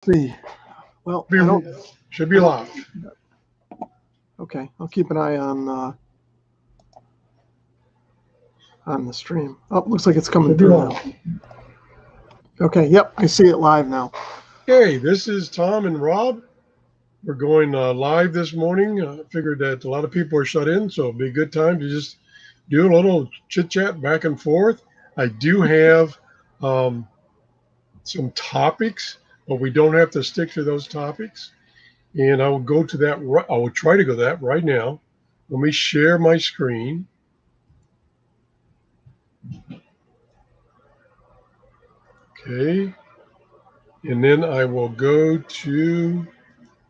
See, well, Be, I don't. should be live. Okay, I'll keep an eye on the stream. Oh, looks like it's coming Should be through now. live. Okay, yep, I see it live now. Hey, this is Tom and Rob. We're going live this morning. I figured that a lot of people are shut in, so it'd be a good time to just do a little chit chat back and forth. I do have some topics, but we don't have to stick to those topics. And I will go to that. I will try to go to that right now. Let me share my screen. Okay. And then I will go to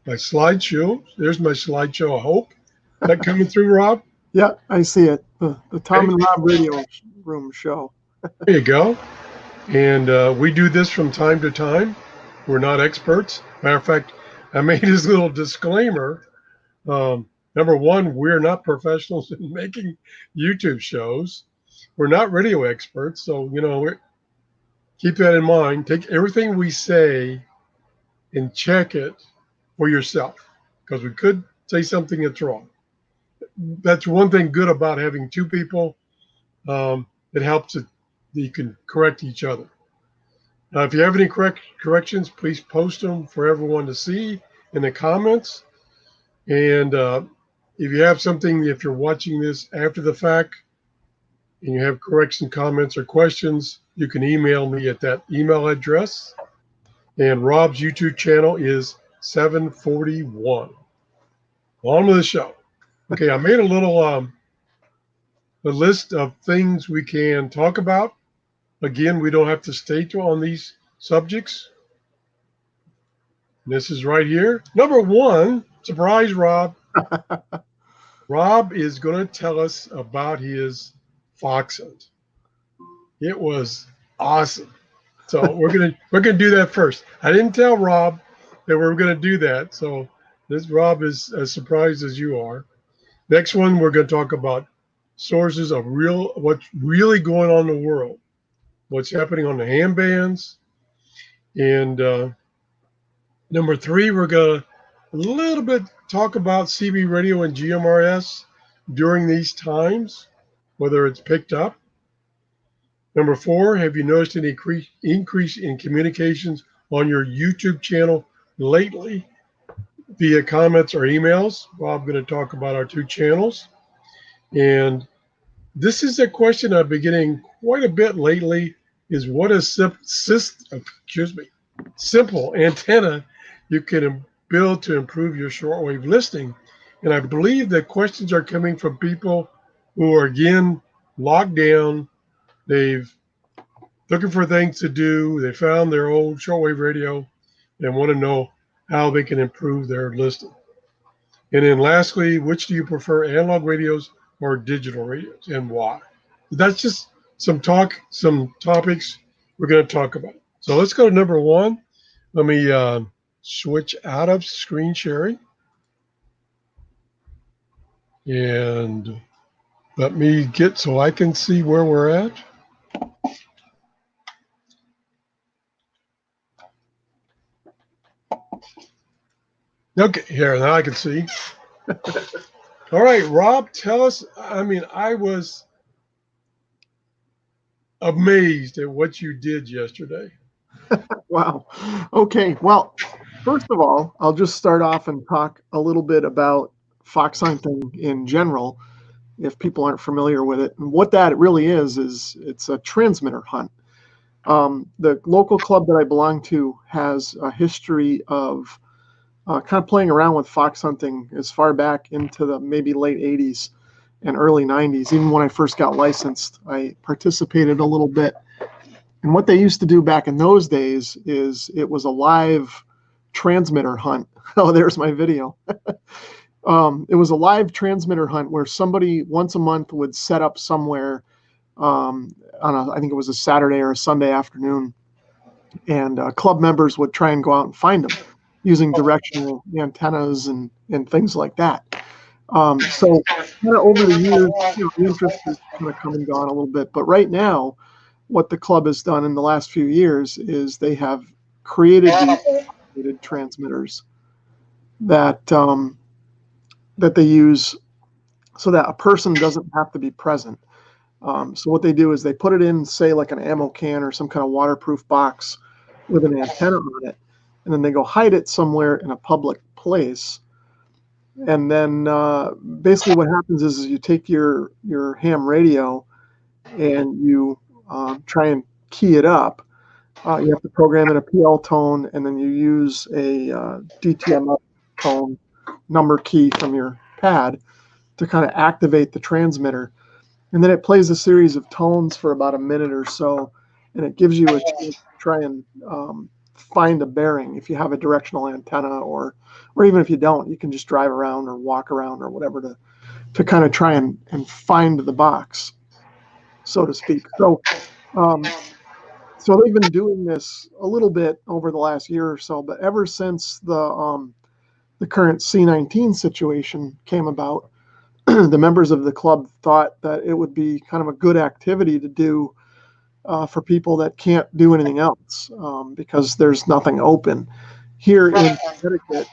my slideshow. There's my slideshow, I hope. Is that coming through, Rob? Yeah, I see it. The Tom Okay. and Rob Radio Room show. There you go. And we do this from time to time. We're not experts. Matter of fact, I made this little disclaimer. Number one, we're not professionals in making YouTube shows. We're not radio experts. So, keep that in mind. Take everything we say and check it for yourself, because we could say something that's wrong. That's one thing good about having two people. It helps that you can correct each other. Now, if you have any corrections, please post them for everyone to see in the comments. And if you have something, if you're watching this after the fact and you have correction comments or questions, you can email me at that email address. And Rob's YouTube channel is 741. On with the show. Okay, I made a little a list of things we can talk about. Again, we don't have to stay on these subjects. This is right here. Number one, surprise, Rob. Rob is going to tell us about his fox hunt. It was awesome. So we're gonna do that first. I didn't tell Rob that we were gonna do that. So this Rob is as surprised as you are. Next one, we're going to talk about sources of what's really going on in the world, what's happening on the ham bands. And number three, we're going to a little bit talk about CB radio and GMRS during these times, whether it's picked up. Number four, have you noticed any increase in communications on your YouTube channel lately via comments or emails? Rob's going to talk about our two channels. And this is a question I've been getting quite a bit lately, is what a simple antenna you can build to improve your shortwave listening. And I believe that questions are coming from people who are, again, locked down. They've looking for things to do. They found their old shortwave radio and want to know how they can improve their listening. And then lastly, which do you prefer, analog radios or digital radios, and why? That's just some topics we're going to talk about. So let's go to number one. Let me switch out of screen sharing and let me get so I can see where we're at. Okay, here, now I can see. All right, Rob, tell us. I was amazed at what you did yesterday. Wow. Okay, well, first of all, I'll just start off and talk a little bit about fox hunting in general, if people aren't familiar with it. And what that really is it's a transmitter hunt. The local club that I belong to has a history of kind of playing around with fox hunting as far back into the maybe late 80s and early 90s. Even when I first got licensed, I participated a little bit. And what they used to do back in those days is it was a live transmitter hunt. Oh, there's my video. It was a live transmitter hunt where somebody once a month would set up somewhere on I think it was a Saturday or a Sunday afternoon, and club members would try and go out and find them using directional antennas and things like that. So kind of over the years, the interest has kind of come and gone a little bit. But right now, what the club has done in the last few years is they have created these automated transmitters that that they use so that a person doesn't have to be present. So what they do is they put it in, say, like an ammo can or some kind of waterproof box with an antenna on it, and then they go hide it somewhere in a public place. And then basically what happens is you take your ham radio and you try and key it up. You have to program in a PL tone, and then you use a DTMF tone number key from your pad to kind of activate the transmitter. And then it plays a series of tones for about a minute or so, and it gives you a chance to try and find a bearing if you have a directional antenna, or even if you don't, you can just drive around or walk around or whatever to kind of try and find the box, so to speak. So they've been doing this a little bit over the last year or so, but ever since the current C-19 situation came about, the members of the club thought that it would be kind of a good activity to do for people that can't do anything else because there's nothing open. Here in Connecticut,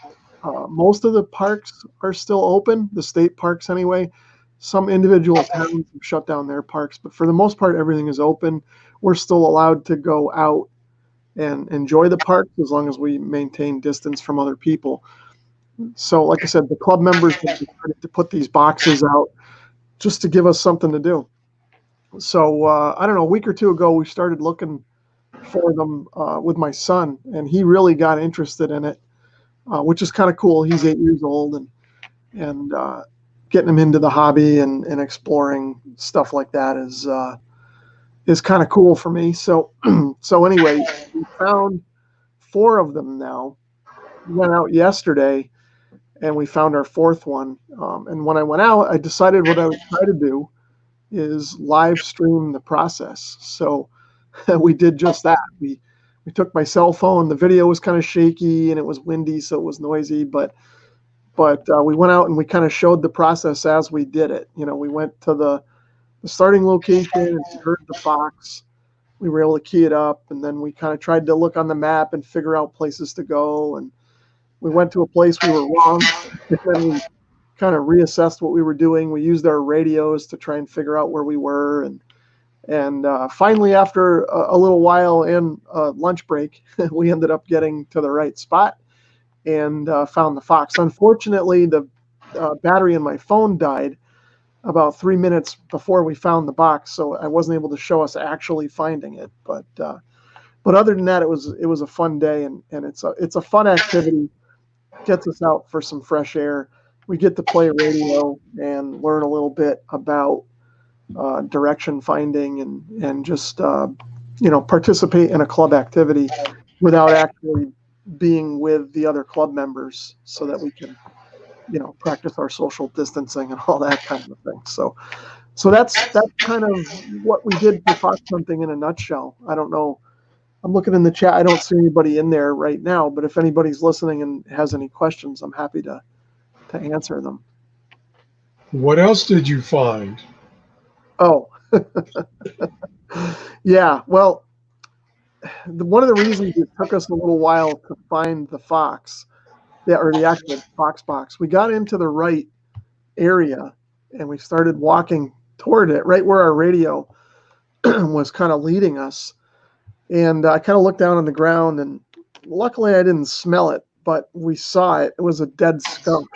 most of the parks are still open, the state parks anyway. Some individual towns have shut down their parks, but for the most part, everything is open. We're still allowed to go out and enjoy the park as long as we maintain distance from other people. So, like I said, the club members have decided to put these boxes out just to give us something to do. So, I don't know, a week or two ago, we started looking for them with my son, and he really got interested in it, which is kind of cool. He's 8 years old, and getting him into the hobby and exploring stuff like that is kind of cool for me. So, so anyway, we found 4 of them now. We went out yesterday, and we found our 4th one. And when I went out, I decided what I would try to do is live stream the process. So we did just that. We took my cell phone. The video was kind of shaky and it was windy, so it was noisy. But we went out and we kind of showed the process as we did it. You know, we went to the starting location and we heard the fox. We were able to key it up, and then we kind of tried to look on the map and figure out places to go. And we went to a place we were wrong, and then we kind of reassessed what we were doing. We used our radios to try and figure out where we were, and finally, after a little while and lunch break, we ended up getting to the right spot and found the fox. Unfortunately, the battery in my phone died about 3 minutes before we found the box, so I wasn't able to show us actually finding it. But other than that, it was a fun day, and it's a fun activity. Gets us out for some fresh air. We get to play radio and learn a little bit about direction finding and just participate in a club activity without actually being with the other club members, so that we can practice our social distancing and all that kind of thing. So that's kind of what we did for fox hunting in a nutshell. I don't know. I'm looking in the chat. I don't see anybody in there right now, but if anybody's listening and has any questions, I'm happy to answer them. What else did you find? Oh, yeah. Well, one of the reasons it took us a little while to find the fox, or the actual fox box, we got into the right area and we started walking toward it, right where our radio was kind of leading us. And I kind of looked down on the ground, and luckily I didn't smell it, but we saw it. It was a dead skunk.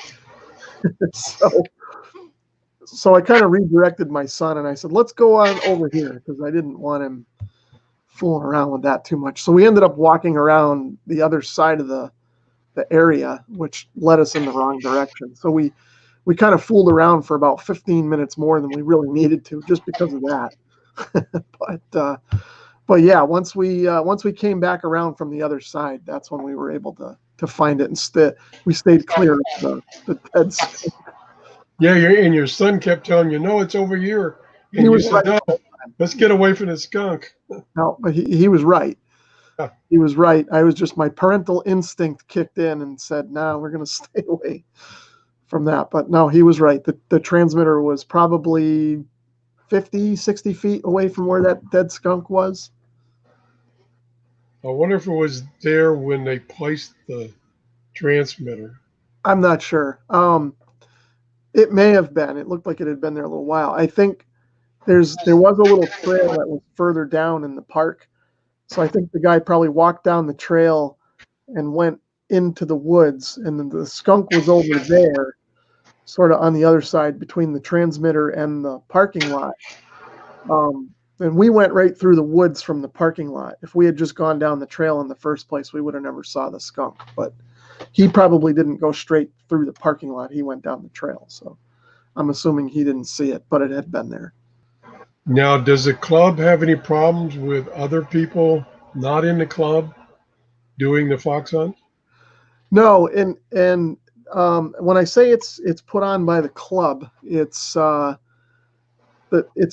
So I kind of redirected my son, and I said, let's go on over here, because I didn't want him fooling around with that too much. So we ended up walking around the other side of the area, which led us in the wrong direction. So we kind of fooled around for about 15 minutes more than we really needed to, just because of that. But yeah, once we came back around from the other side, that's when we were able to find it. Instead, we stayed clear of the dead skunk. Yeah, and your son kept telling you, no, it's over here. And you said, no, let's get away from the skunk. No, but he was right. Yeah. He was right. I was just, my parental instinct kicked in and said, no, we're going to stay away from that. But no, he was right. The transmitter was probably 50, 60 feet away from where that dead skunk was. I wonder if it was there when they placed the transmitter. I'm not sure. It may have been. It looked like it had been there a little while. I think there was a little trail that was further down in the park. So I think the guy probably walked down the trail and went into the woods, and then the skunk was over there, sort of on the other side between the transmitter and the parking lot. And we went right through the woods from the parking lot. If we had just gone down the trail in the first place, we would have never saw the skunk. But he probably didn't go straight through the parking lot. He went down the trail. So I'm assuming he didn't see it, but it had been there. Now, does the club have any problems with other people not in the club doing the fox hunt? No, and when I say it's put on by the club, it's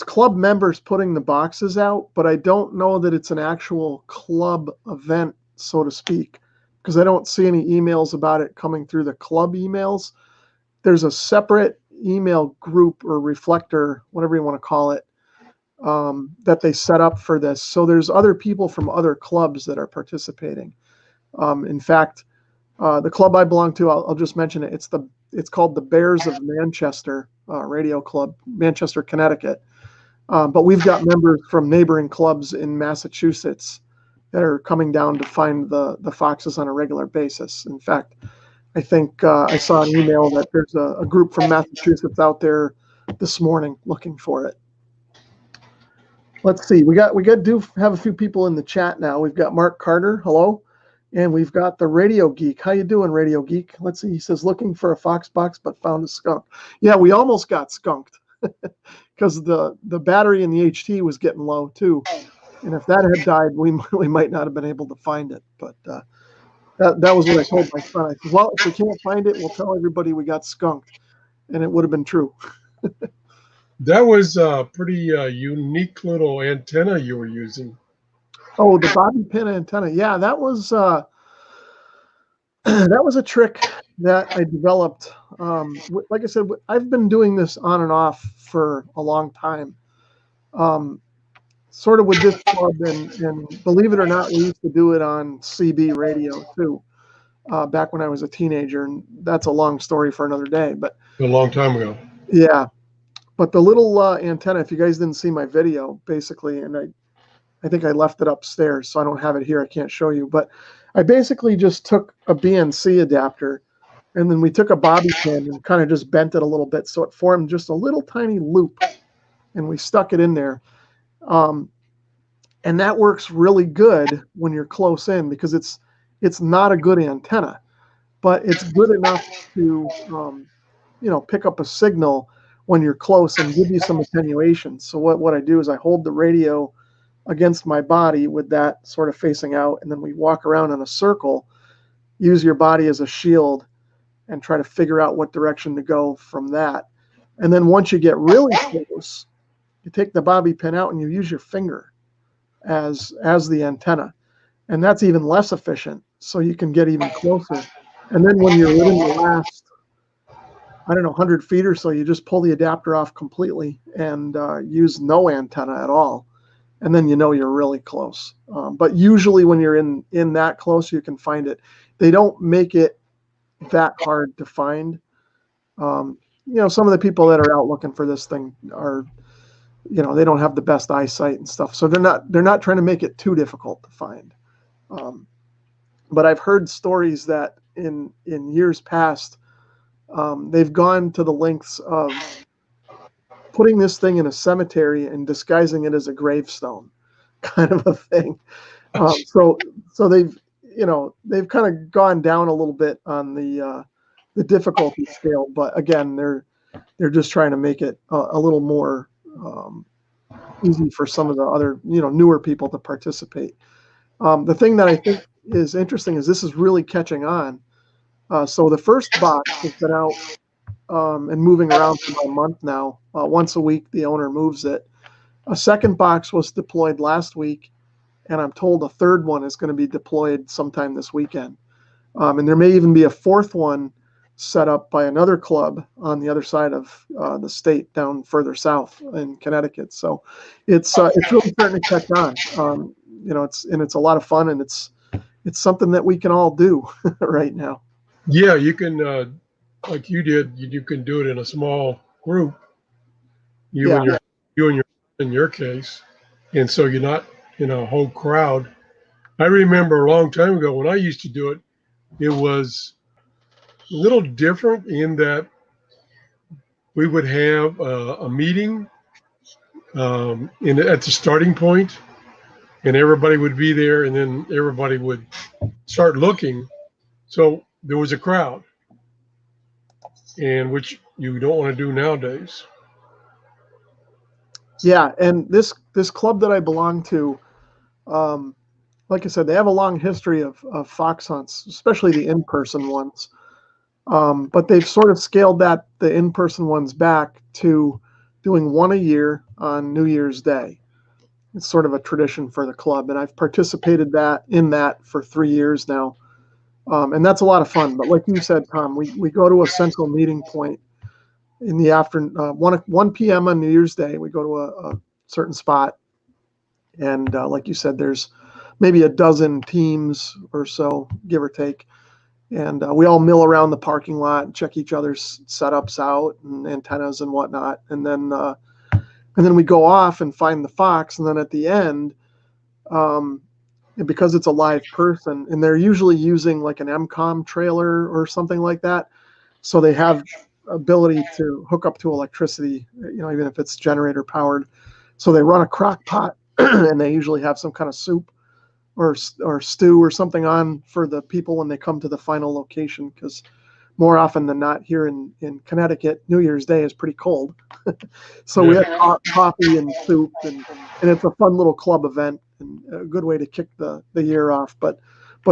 club members putting the boxes out, but I don't know that it's an actual club event, so to speak, because I don't see any emails about it coming through the club emails. There's a separate email group or reflector, whatever you want to call it, that they set up for this. So there's other people from other clubs that are participating. In fact, the club I belong to, I'll just mention it. It's called the Bears of Manchester Radio Club, Manchester, Connecticut. But we've got members from neighboring clubs in Massachusetts that are coming down to find the foxes on a regular basis. In fact, I think I saw an email that there's a group from Massachusetts out there this morning looking for it. Let's see. We do have a few people in the chat now. We've got Mark Carter. Hello. And we've got the Radio Geek. How you doing, Radio Geek? Let's see. He says, looking for a fox box, but found a skunk. Yeah, we almost got skunked because the battery in the HT was getting low too. And if that had died, we might not have been able to find it. But that was what I told my son. I said, well, if we can't find it, we'll tell everybody we got skunked. And it would have been true. That was a pretty unique little antenna you were using. Oh, the bobby pin antenna. Yeah, that was a trick that I developed. Like I said, I've been doing this on and off for a long time. Sort of with this club, and believe it or not, we used to do it on CB radio too, back when I was a teenager, and that's a long story for another day. But A long time ago. yeah, but the little antenna, if you guys didn't see my video, basically, and I think I left it upstairs, so I don't have it here. I can't show you, but I basically just took a BNC adapter, and then we took a bobby pin and kind of just bent it a little bit so it formed just a little tiny loop, and we stuck it in there. And that works really good when you're close in because it's not a good antenna, but it's good enough to pick up a signal when you're close and give you some attenuation. So what I do is I hold the radio against my body with that sort of facing out, and then we walk around in a circle, use your body as a shield, and try to figure out what direction to go from that. And then once you get really close, you take the bobby pin out and you use your finger as the antenna, and that's even less efficient, so you can get even closer. And then when you're within the last 100 feet or so, you just pull the adapter off completely and use no antenna at all, and then you're really close. But usually when you're in that close, you can find it. They don't make it that hard to find. Some of the people that are out looking for this thing are, they don't have the best eyesight and stuff, so they're not trying to make it too difficult to find. But I've heard stories that in years past, they've gone to the lengths of putting this thing in a cemetery and disguising it as a gravestone, kind of a thing. So they've kind of gone down a little bit on the difficulty scale, but again, they're just trying to make it a little more easy for some of the other newer people to participate. The thing that I think is interesting is this is really catching on. So the first box has been out and moving around for about a month now. Once a week, the owner moves it. A second box was deployed last week, and I'm told a third one is going to be deployed sometime this weekend. And there may even be a fourth one set up by another club on the other side of the state, down further south in Connecticut. So it's really starting to catch on. it's a lot of fun, and it's something that we can all do right now. Yeah, you can, like you did, you can do it in a small group, you Yeah. and your, you and your, in your case. And so you're not in a whole crowd. I remember a long time ago when I used to do it, it was a little different in that we would have a meeting at the starting point, and everybody would be there, and then everybody would start looking. So there was a crowd, and which you don't want to do nowadays. Yeah, and this club that I belong to, um, like I said, they have a long history of fox hunts, especially the in-person ones. But they've sort of scaled the in-person ones back to doing one a year on New Year's Day. It's sort of a tradition for the club, and I've participated in that for 3 years now, and that's a lot of fun. But like you said, Tom, we go to a central meeting point in the afternoon, 1 p.m. on New Year's Day. We go to a certain spot, and like you said, there's maybe a dozen teams or so, give or take. And we all mill around the parking lot and check each other's setups out and antennas and whatnot. And then we go off and find the fox. And then at the end, and because it's a live person, and they're usually using like an MCOM trailer or something like that, so they have ability to hook up to electricity, even if it's generator powered. So they run a crock pot, and they usually have some kind of soup or stew or something on for the people when they come to the final location, because more often than not here in Connecticut, New Year's Day is pretty cold. So we have coffee and soup, and it's a fun little club event and a good way to kick the year off. But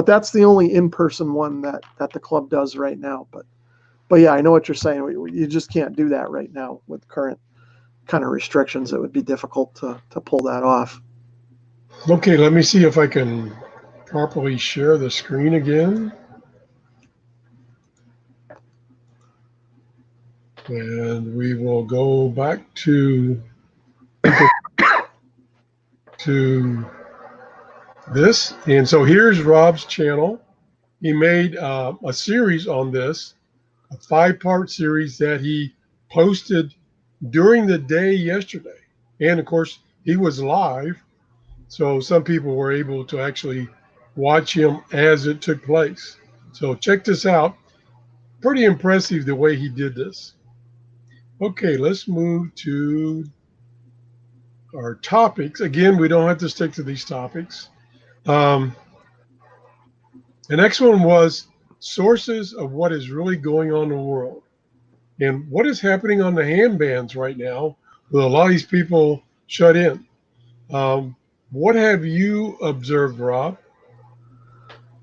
that's the only in-person one that the club does right now. But yeah, I know what you're saying. You just can't do that right now with current kind of restrictions. It would be difficult to pull that off. Okay, let me see if I can properly share the screen again. And we will go back to this. And so here's Rob's channel. He made a series on this, a 5-part series that he posted during the day yesterday. And of course, he was live. So some people were able to actually watch him as it took place. So check this out. Pretty impressive the way he did this. Okay, let's move to our topics. Again, we don't have to stick to these topics. The next one was sources of what is really going on in the world and what is happening on the ham bands right now with a lot of these people shut in. What have you observed, Rob?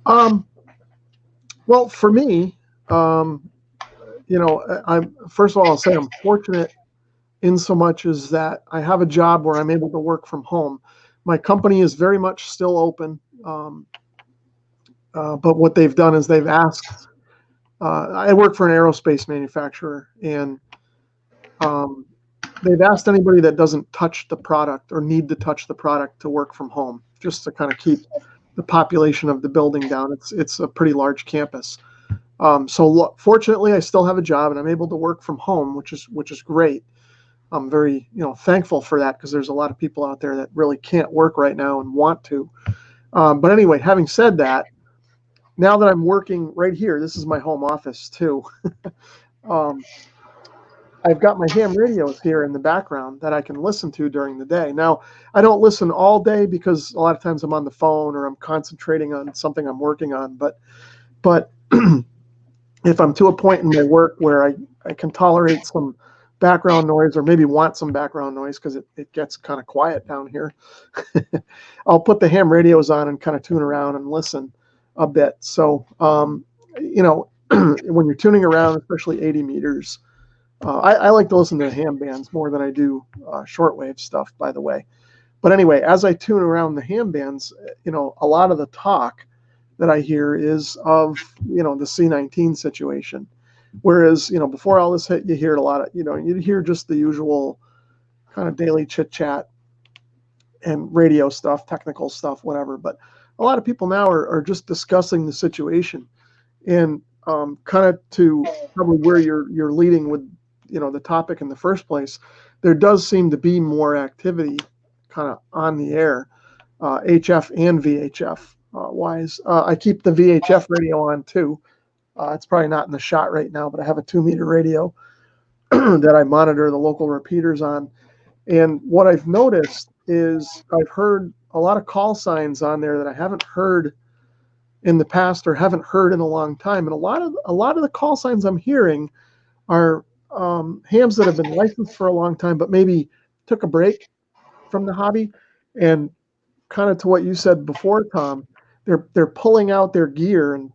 Well, for me, I'm first of all, I'll say I'm fortunate in so much as that I have a job where I'm able to work from home. My company is very much still open, but what they've done is they've asked. I work for an aerospace manufacturer, and they've asked anybody that doesn't touch the product or need to touch the product to work from home, just to kind of keep the population of the building down. It's a pretty large campus. So fortunately, I still have a job and I'm able to work from home, which is great. I'm very thankful for that, because there's a lot of people out there that really can't work right now and want to. But anyway, having said that, now that I'm working right here, this is my home office too. I've got my ham radios here in the background that I can listen to during the day. Now, I don't listen all day because a lot of times I'm on the phone or I'm concentrating on something I'm working on. But if I'm to a point in my work where I can tolerate some background noise, or maybe want some background noise because it gets kind of quiet down here, I'll put the ham radios on and kind of tune around and listen a bit. So, when you're tuning around, especially 80 meters, I like to listen to ham bands more than I do shortwave stuff, by the way. But anyway, as I tune around the ham bands, a lot of the talk that I hear is of, the C-19 situation. Whereas, before all this hit, you hear a lot of, you'd hear just the usual kind of daily chit chat and radio stuff, technical stuff, whatever. But a lot of people now are just discussing the situation, and kind of to probably where you're leading with, the topic in the first place. There does seem to be more activity kind of on the air, HF and VHF wise. I keep the VHF radio on too. It's probably not in the shot right now, but I have a 2-meter radio that I monitor the local repeaters on. And what I've noticed is I've heard a lot of call signs on there that I haven't heard in the past or haven't heard in a long time. And a lot of the call signs I'm hearing are hams that have been licensed for a long time, but maybe took a break from the hobby. And kind of to what you said before, Tom, they're pulling out their gear and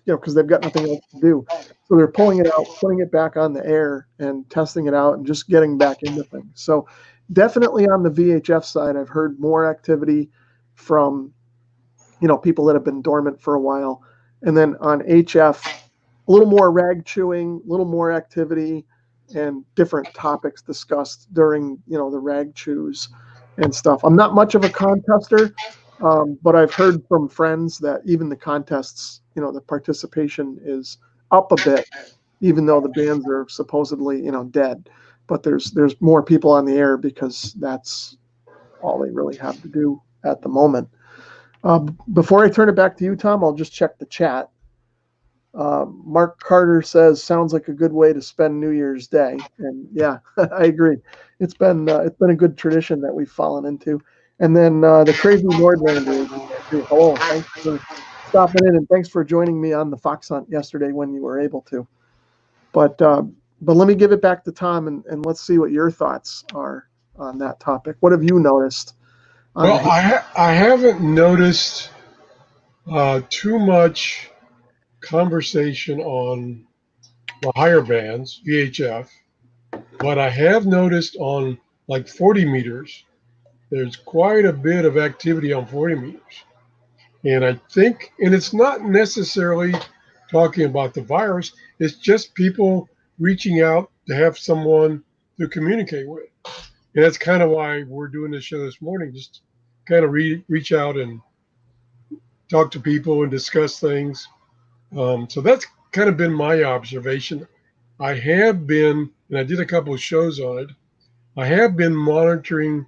because they've got nothing else to do. So they're pulling it out, putting it back on the air and testing it out and just getting back into things. So definitely on the VHF side, I've heard more activity from, people that have been dormant for a while. And then on HF, a little more rag chewing, a little more activity and different topics discussed during, the rag chews and stuff. I'm not much of a contester, but I've heard from friends that even the contests, the participation is up a bit, even though the bands are supposedly, dead. But there's more people on the air because that's all they really have to do at the moment. Before I turn it back to you, Tom, I'll just check the chat. Mark Carter says, "Sounds like a good way to spend New Year's Day," and yeah, I agree. It's been a good tradition that we've fallen into. And then the crazy Nordlander, hello, thanks for stopping in and thanks for joining me on the fox hunt yesterday when you were able to. But let me give it back to Tom and let's see what your thoughts are on that topic. What have you noticed? Well, I haven't noticed too much conversation on the higher bands, VHF, but I have noticed on like 40 meters, there's quite a bit of activity on 40 meters. And I think, and it's not necessarily talking about the virus, it's just people reaching out to have someone to communicate with. And that's kind of why we're doing this show this morning, just kind of reach out and talk to people and discuss things. So that's kind of been my observation. I have been, and I did a couple of shows on it, I have been monitoring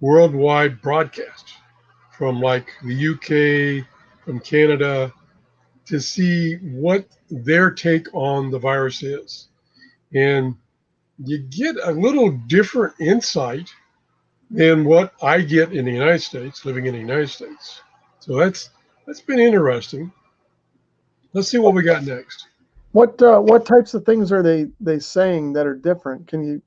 worldwide broadcasts from like the UK, from Canada, to see what their take on the virus is. And you get a little different insight than what I get in the United States, living in the United States. So that's been interesting. Let's see what we got next. What types of things are they saying that are different? Can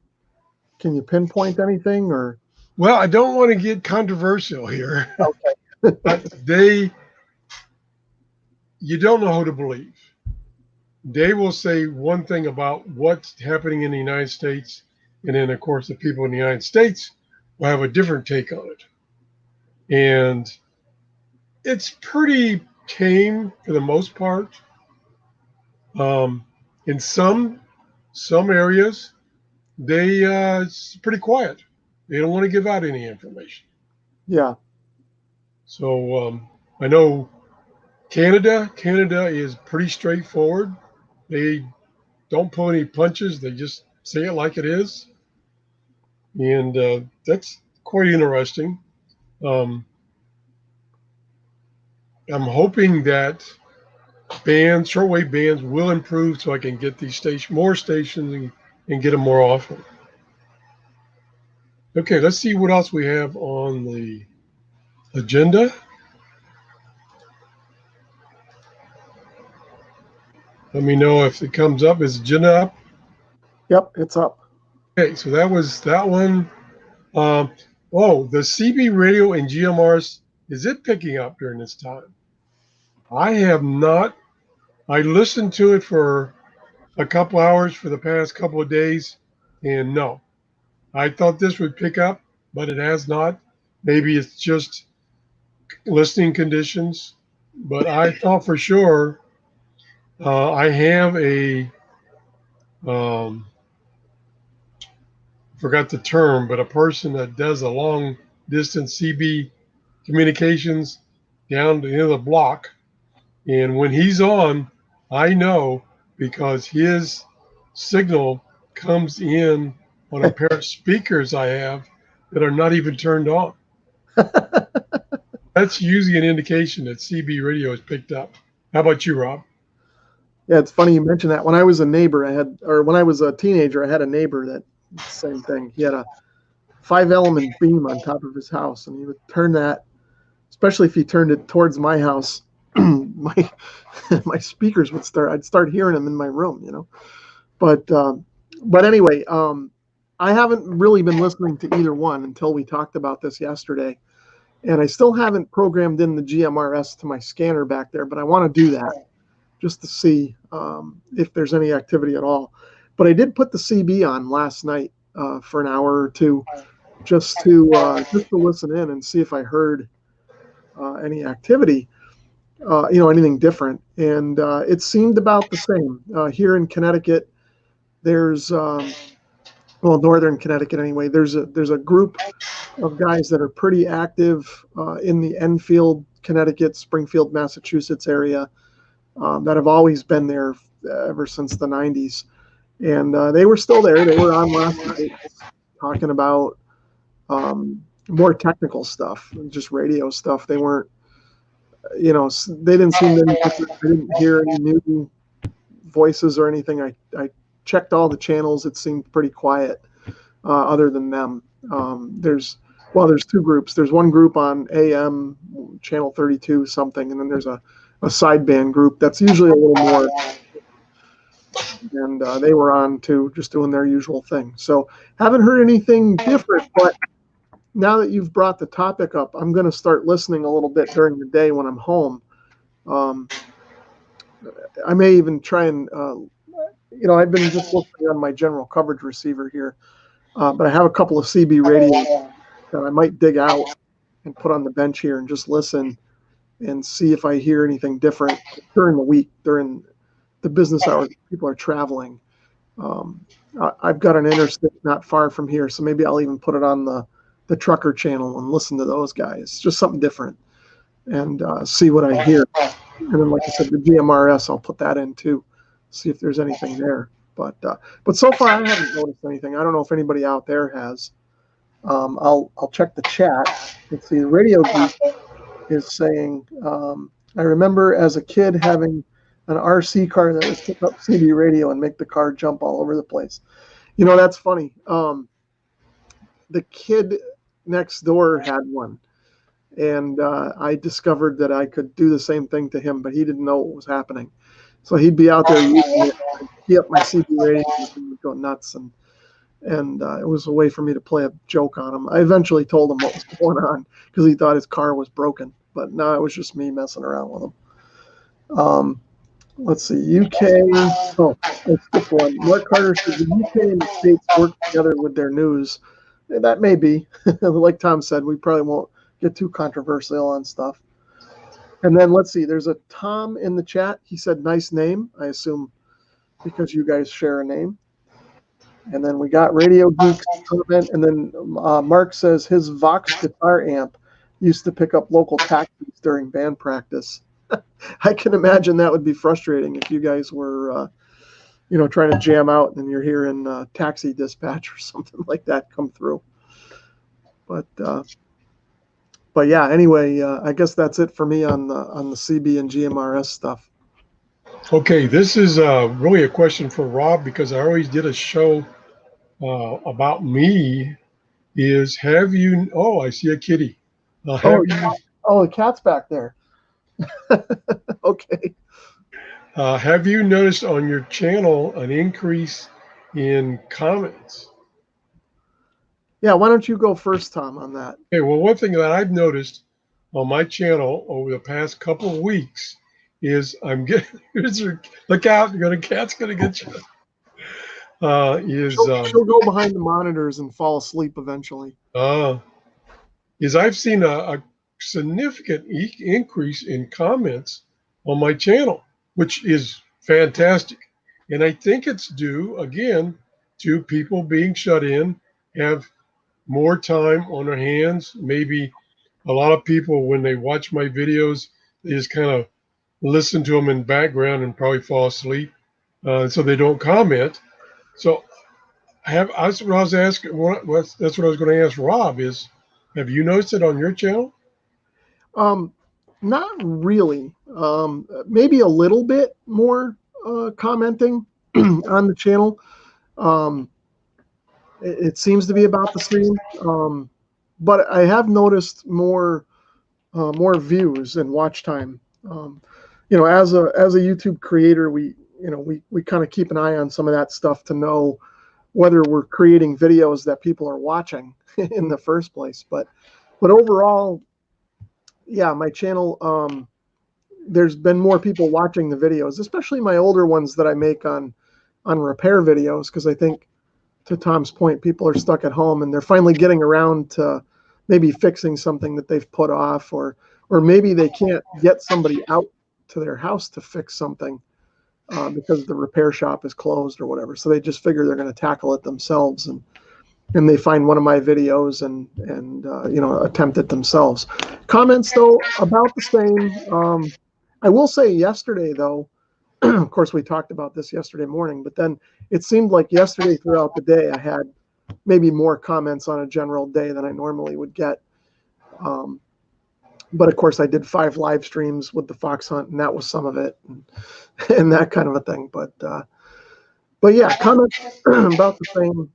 you pinpoint anything or? Well, I don't want to get controversial here. Okay. But you don't know who to believe. They will say one thing about what's happening in the United States, and then of course the people in the United States will have a different take on it. And it's pretty tame for the most part. In some areas, it's pretty quiet. They don't want to give out any information. Yeah. So I know Canada is pretty straightforward. They don't pull any punches. They just say it like it is. And that's quite interesting. I'm hoping that shortwave bands will improve so I can get these more stations and get them more often. Okay, let's see what else we have on the agenda. Let me know if it comes up. Is agenda up? Yep, it's up. Okay, so that was that one. The CB radio and GMRS, is it picking up during this time? I have not. I listened to it for a couple hours for the past couple of days, and no. I thought this would pick up, but it has not. Maybe it's just listening conditions, but I thought for sure I have a forgot the term, but a person that does a long distance CB communications down to the end of the block. And when he's on, I know because his signal comes in on a pair of speakers I have that are not even turned on. That's usually an indication that CB radio is picked up. How about you, Rob? Yeah, it's funny you mentioned that. When I was a neighbor, when I was a teenager, I had a neighbor that same thing. He had a 5-element beam on top of his house, and he would turn that, especially if he turned it towards my house. my my speakers would start. I'd start hearing them in my room, you know. But anyway, I haven't really been listening to either one until we talked about this yesterday, and I still haven't programmed in the GMRS to my scanner back there. But I want to do that just to see if there's any activity at all. But I did put the CB on last night for an hour or two, just to listen in and see if I heard any activity, anything different. And it seemed about the same here in Connecticut. There's northern Connecticut anyway. There's a group of guys that are pretty active in the Enfield, Connecticut, Springfield, Massachusetts area. That have always been there ever since the 90s. And they were still there. They were on last night talking about more technical stuff, just radio stuff. They weren't, they didn't seem to, I didn't hear any new voices or anything. I checked all the channels. It seemed pretty quiet other than them. There's two groups. There's one group on AM, channel 32 something, and then there's a sideband group that's usually a little more, and they were on too, just doing their usual thing. So haven't heard anything different, but now that you've brought the topic up, I'm going to start listening a little bit during the day when I'm home. I may even try and, I've been just listening on my general coverage receiver here, but I have a couple of CB radios that I might dig out and put on the bench here and just listen and see if I hear anything different during the week, during the business hours. People are traveling. I've got an interstate not far from here, so maybe I'll even put it on the trucker channel and listen to those guys. Just something different, and see what I hear. And then, like I said, the GMRS, I'll put that in too, see if there's anything there. But so far, I haven't noticed anything. I don't know if anybody out there has. I'll check the chat. Let's see. The Radio Geek is saying, I remember as a kid having an RC car that would pick up CB radio and make the car jump all over the place. That's funny. The kid next door had one, and I discovered that I could do the same thing to him, but he didn't know what was happening. So he'd be out there using it, I'd key up my CB radio, and he would go nuts, and it was a way for me to play a joke on him. I eventually told him what was going on because he thought his car was broken, but no, it was just me messing around with him. Let's see, UK. Oh, let's skip one. Mark Carter says the UK and the States work together with their news. That may be. Like Tom said, we probably won't get too controversial on stuff. And then let's see, there's a Tom in the chat. He said, nice name. I assume because you guys share a name. And then we got Radio Geeks comment. And then Mark says his Vox guitar amp used to pick up local taxis during band practice. I can imagine that would be frustrating if you guys were, trying to jam out and you're hearing taxi dispatch or something like that come through. But yeah. Anyway, I guess that's it for me on the CB and GMRS stuff. Okay, this is really a question for Rob because I always did a show about me. Have you? Oh, I see a kitty. The cat's back there. Okay. Have you noticed on your channel an increase in comments? Yeah, why don't you go first, Tom, on that? Okay, well, one thing that I've noticed on my channel over the past couple of weeks is I'm getting, look out, cat's gonna get you. She'll go behind the monitors and fall asleep eventually. Is I've seen a significant increase in comments on my channel, which is fantastic. And I think it's due, again, to people being shut in have more time on their hands. Maybe a lot of people, when they watch my videos, they just kind of listen to them in background and probably fall asleep, so they don't comment. So that's what I was asking. That's what I was going to ask Rob is, have you noticed it on your channel? Not really. Maybe a little bit more commenting on the channel. Um, it seems to be about the same. But I have noticed more views and watch time. As a YouTube creator, we kind of keep an eye on some of that stuff to know whether we're creating videos that people are watching in the first place. But overall, yeah, my channel, there's been more people watching the videos, especially my older ones that I make on repair videos, because I think, to Tom's point, people are stuck at home and they're finally getting around to maybe fixing something that they've put off, or maybe they can't get somebody out to their house to fix something because the repair shop is closed or whatever. So they just figure they're going to tackle it themselves, and they find one of my videos and attempt it themselves. Comments though about the same. I will say yesterday though, of course we talked about this yesterday morning, but then it seemed like yesterday throughout the day I had maybe more comments on a general day than I normally would get. But of course I did 5 live streams with the fox hunt, and that was some of it, and that kind of a thing. But yeah, comments about the same.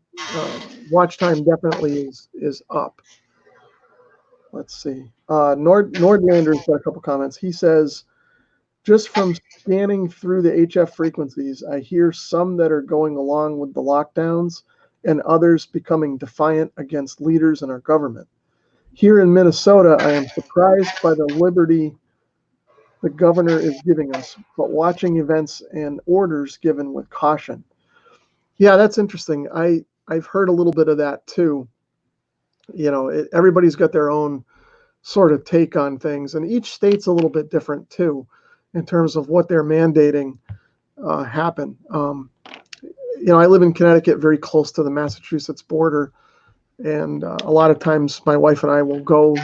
Watch time definitely is up. Let's see. Nordlander's got a couple comments. He says, just from scanning through the HF frequencies, I hear some that are going along with the lockdowns and others becoming defiant against leaders in our government. Here in Minnesota, I am surprised by the liberty the governor is giving us, but watching events and orders given with caution. Yeah, that's interesting. I've heard a little bit of that too. Everybody's got their own sort of take on things, and each state's a little bit different too in terms of what they're mandating happen. I live in Connecticut, very close to the Massachusetts border, and a lot of times my wife and I will go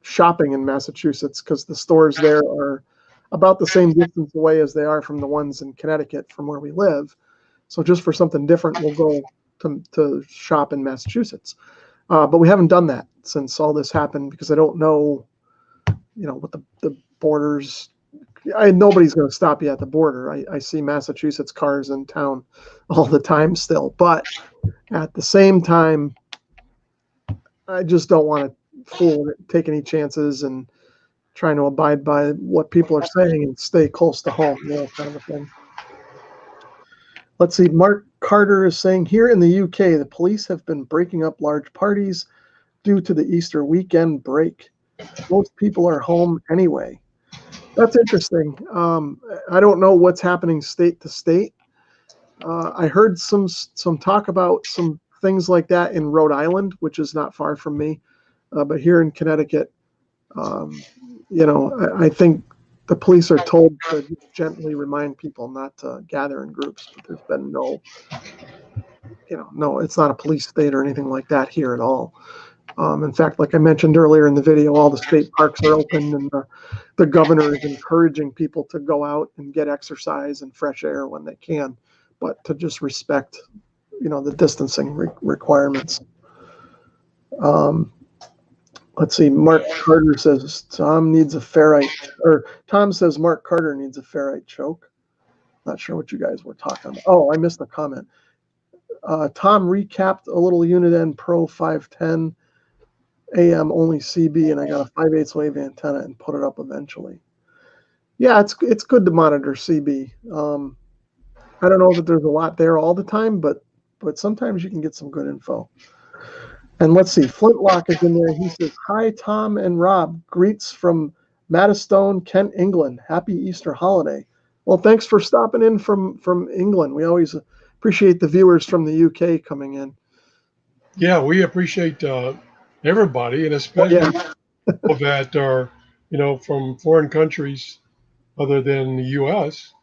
shopping in Massachusetts because the stores there are about the same distance away as they are from the ones in Connecticut from where we live. So just for something different, we'll go to shop in Massachusetts. But we haven't done that since all this happened because I don't know, what the borders. Nobody's going to stop you at the border. I see Massachusetts cars in town all the time still, but at the same time, I just don't want to take any chances and trying to abide by what people are saying and stay close to home, kind of a thing. Let's see. Mark Carter is saying, here in the UK, the police have been breaking up large parties due to the Easter weekend break. Most people are home anyway. That's interesting. I don't know what's happening state to state. I heard some talk about some things like that in Rhode Island, which is not far from me. But here in Connecticut, I think the police are told to gently remind people not to gather in groups. But there's been no, it's not a police state or anything like that here at all. In fact, like I mentioned earlier in the video, all the state parks are open, and the governor is encouraging people to go out and get exercise and fresh air when they can, but to just respect, the distancing requirements. Let's see. Mark Carter says Tom says Mark Carter needs a ferrite choke. Not sure what you guys were talking about. Oh, I missed the comment. Tom recapped a little Uniden Pro 510 AM only CB, and I got a 5/8 wave antenna and put it up eventually. Yeah, it's good to monitor CB. I don't know that there's a lot there all the time, but sometimes you can get some good info. And let's see, Flintlock is in there. He says, hi, Tom and Rob. Greets from Maddistone, Kent, England. Happy Easter holiday. Well, thanks for stopping in from England. We always appreciate the viewers from the UK coming in. Yeah, we appreciate everybody, and especially people that are, from foreign countries other than the U.S.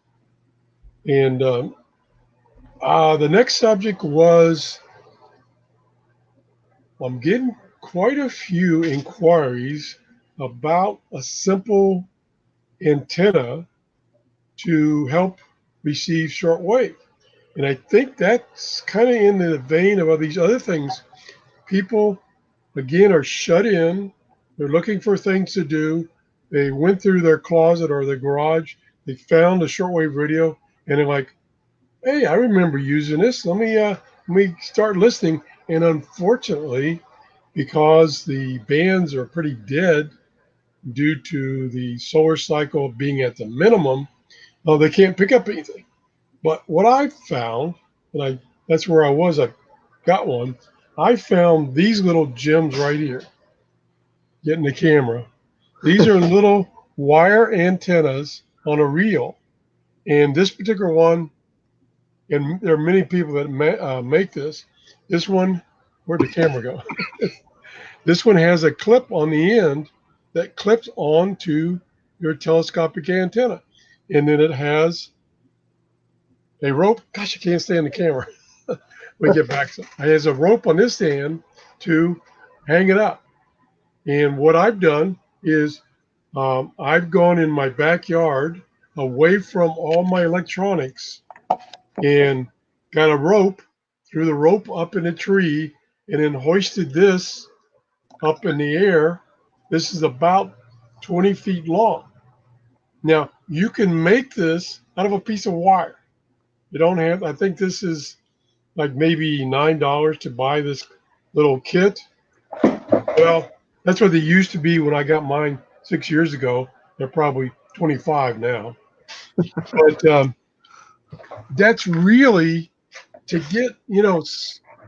And the next subject was I'm getting quite a few inquiries about a simple antenna to help receive shortwave. And I think that's kind of in the vein of all these other things. People, again, are shut in. They're looking for things to do. They went through their closet or their garage. They found a shortwave radio, and they're like, "Hey, I remember using this. Let me start listening." And unfortunately, because the bands are pretty dead due to the solar cycle being at the minimum, they can't pick up anything. But what I found, and that's where I was, I got one. I found these little gems right here. Getting the camera. These are little wire antennas on a reel. And this particular one, and there are many people that make this. This one, where'd the camera go? This one has a clip on the end that clips onto your telescopic antenna. And then it has a rope. Gosh, I can't stay in the camera. Let me get back. It has a rope on this end to hang it up. And what I've done is I've gone in my backyard away from all my electronics and got a rope, threw the rope up in a tree, and then hoisted this up in the air. This is about 20 feet long. Now, you can make this out of a piece of wire. You don't have, I think this is like maybe $9 to buy this little kit. Well, that's what they used to be when I got mine 6 years ago. They're probably 25 now. But that's really to get,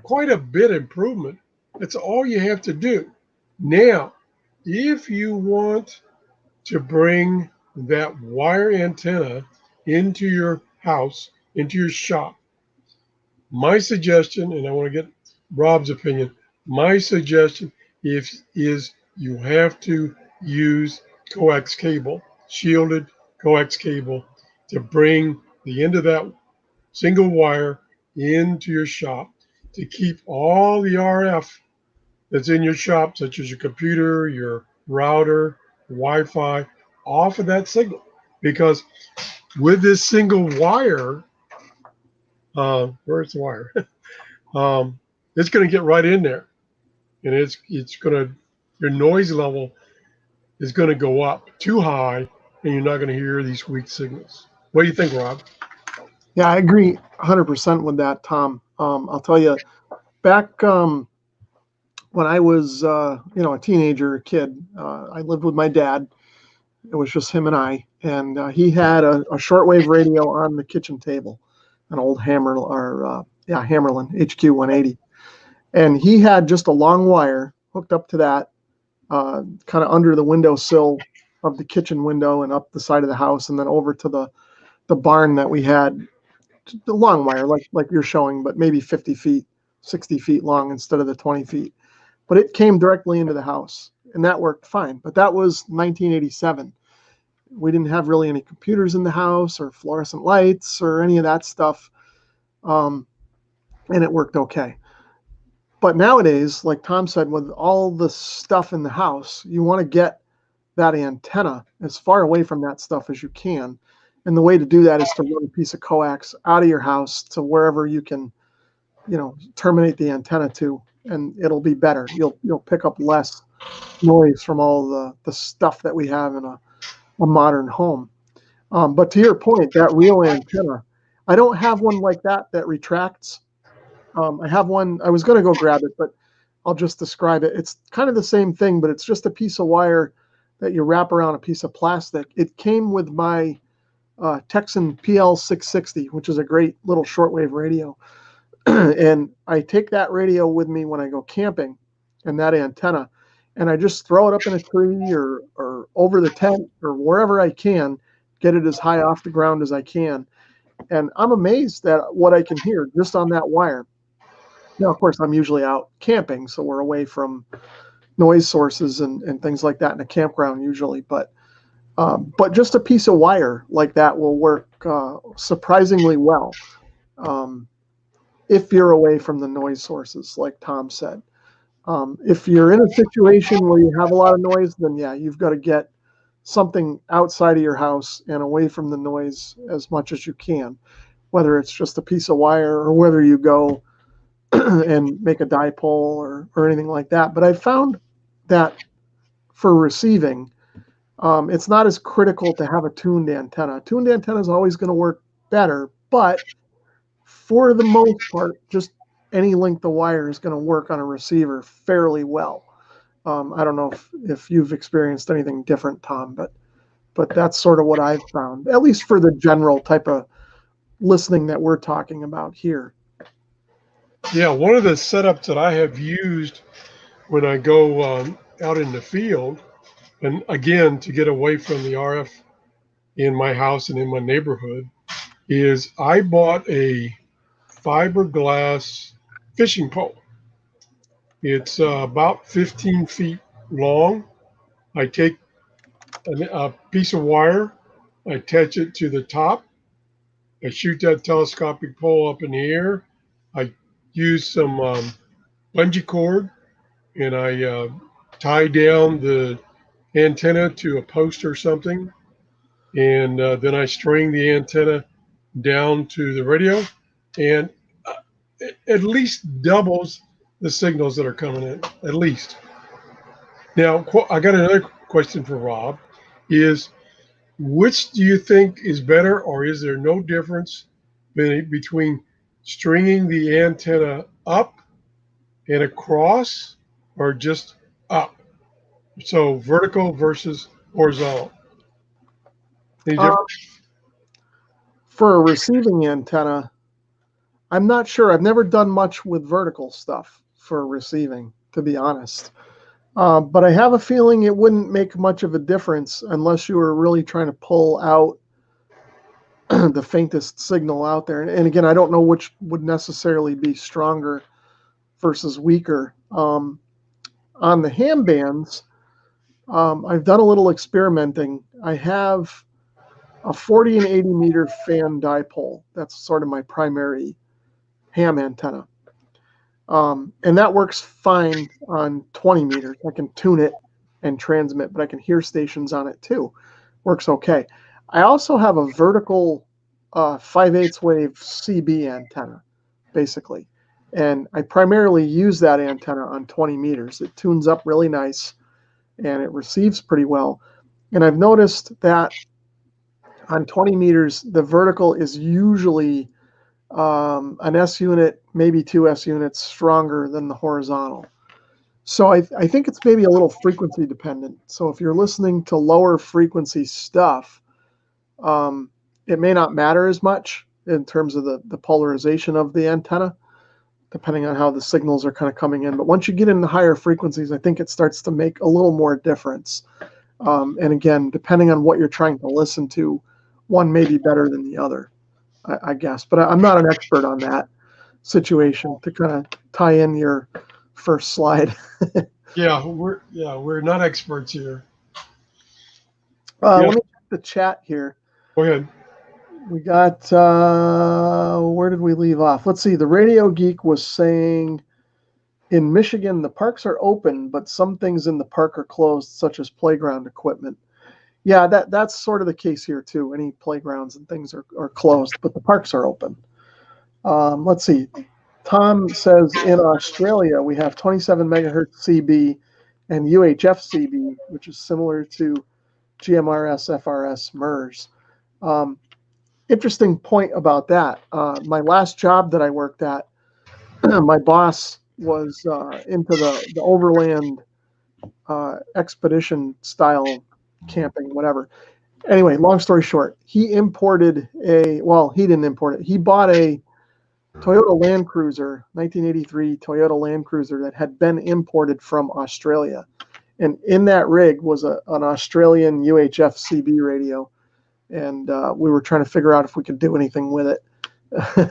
quite a bit improvement. That's all you have to do. Now, if you want to bring that wire antenna into your house, into your shop, my suggestion, and I want to get Rob's opinion, my suggestion is you have to use coax cable, shielded coax cable, to bring the end of that single wire into your shop to keep all the RF that's in your shop, such as your computer, your router, Wi-Fi, off of that signal. Because with this single wire, where's the wire? It's going to get right in there, and it's going to, your noise level is going to go up too high, and you're not going to hear these weak signals. What do you think, Rob? Yeah, I agree 100% with that, Tom. I'll tell you, back when I was, a teenager, a kid, I lived with my dad. It was just him and I, and he had a shortwave radio on the kitchen table, an old Hammerlin HQ 180, and he had just a long wire hooked up to that, kind of under the windowsill of the kitchen window and up the side of the house, and then over to the barn that we had. The long wire, like you're showing, but maybe 50 feet, 60 feet long instead of the 20 feet. But it came directly into the house, and that worked fine. But that was 1987. We didn't have really any computers in the house or fluorescent lights or any of that stuff, and it worked okay. But nowadays, like Tom said, with all the stuff in the house, you want to get that antenna as far away from that stuff as you can. And the way to do that is to run a piece of coax out of your house to wherever you can, terminate the antenna to, and it'll be better. You'll pick up less noise from all the stuff that we have in a modern home. But to your point, that real antenna, I don't have one like that retracts. I have one. I was going to go grab it, but I'll just describe it. It's kind of the same thing, but it's just a piece of wire that you wrap around a piece of plastic. It came with my Texan PL660, which is a great little shortwave radio. And I take that radio with me when I go camping, and that antenna, and I just throw it up in a tree or over the tent or wherever I can, get it as high off the ground as I can. And I'm amazed at what I can hear just on that wire. Now, of course, I'm usually out camping, so we're away from noise sources and things like that in a campground usually. But just a piece of wire like that will work surprisingly well if you're away from the noise sources, like Tom said. If you're in a situation where you have a lot of noise, then yeah, you've got to get something outside of your house and away from the noise as much as you can, whether it's just a piece of wire or whether you go and make a dipole or anything like that. But I found that for receiving, it's not as critical to have a tuned antenna. A tuned antenna is always going to work better, but for the most part, just any length of wire is going to work on a receiver fairly well. I don't know if you've experienced anything different, Tom, but that's sort of what I've found, at least for the general type of listening that we're talking about here. Yeah, one of the setups that I have used when I go out in the field, and again, to get away from the RF in my house and in my neighborhood, is I bought a fiberglass fishing pole. It's about 15 feet long. I take a piece of wire, I attach it to the top, I shoot that telescopic pole up in the air, I use some bungee cord, and I tie down the antenna to a post or something, and then I string the antenna down to the radio, and it at least doubles the signals that are coming in, at least. Now, I got another question for Rob. Is which do you think is better, or is there no difference between stringing the antenna up and across, or just up? So vertical versus horizontal. Any Uh, difference? for a receiving antenna, I'm not sure. I've never done much with vertical stuff for receiving, to be honest. But I have a feeling it wouldn't make much of a difference unless you were really trying to pull out the faintest signal out there. And again, I don't know which would necessarily be stronger versus weaker. On the ham bands, I've done a little experimenting. I have a 40 and 80 meter fan dipole. That's sort of my primary ham antenna. And that works fine on 20 meters. I can tune it and transmit, but I can hear stations on it too. Works okay. I also have a vertical 5/8 wave CB antenna, basically. And I primarily use that antenna on 20 meters. It tunes up really nice and it receives pretty well. And I've noticed that on 20 meters, the vertical is usually an S unit, maybe two S units stronger than the horizontal. So I think it's maybe a little frequency dependent. So if you're listening to lower frequency stuff, it may not matter as much in terms of the polarization of the antenna, depending on how the signals are kind of coming in. But once you get into higher frequencies, I think it starts to make a little more difference. And again, depending on what you're trying to listen to, one may be better than the other, I guess. But I'm not an expert on that situation to kind of tie in your first slide. We're not experts here. Let me check the chat here. Go ahead. We got, where did we leave off? Let's see. The Radio Geek was saying in Michigan, the parks are open, but some things in the park are closed, such as playground equipment. Yeah, that's sort of the case here too. Any playgrounds and things are closed, but the parks are open. Let's see. Tom says in Australia, we have 27 megahertz CB and UHF CB, which is similar to GMRS, FRS, MERS. Interesting point about that. My last job that I worked at, my boss was into the overland expedition style camping, whatever. Anyway, long story short, he didn't import it. He bought a Toyota Land Cruiser, 1983 Toyota Land Cruiser that had been imported from Australia. And in that rig was an Australian UHF CB radio. And we were trying to figure out if we could do anything with it.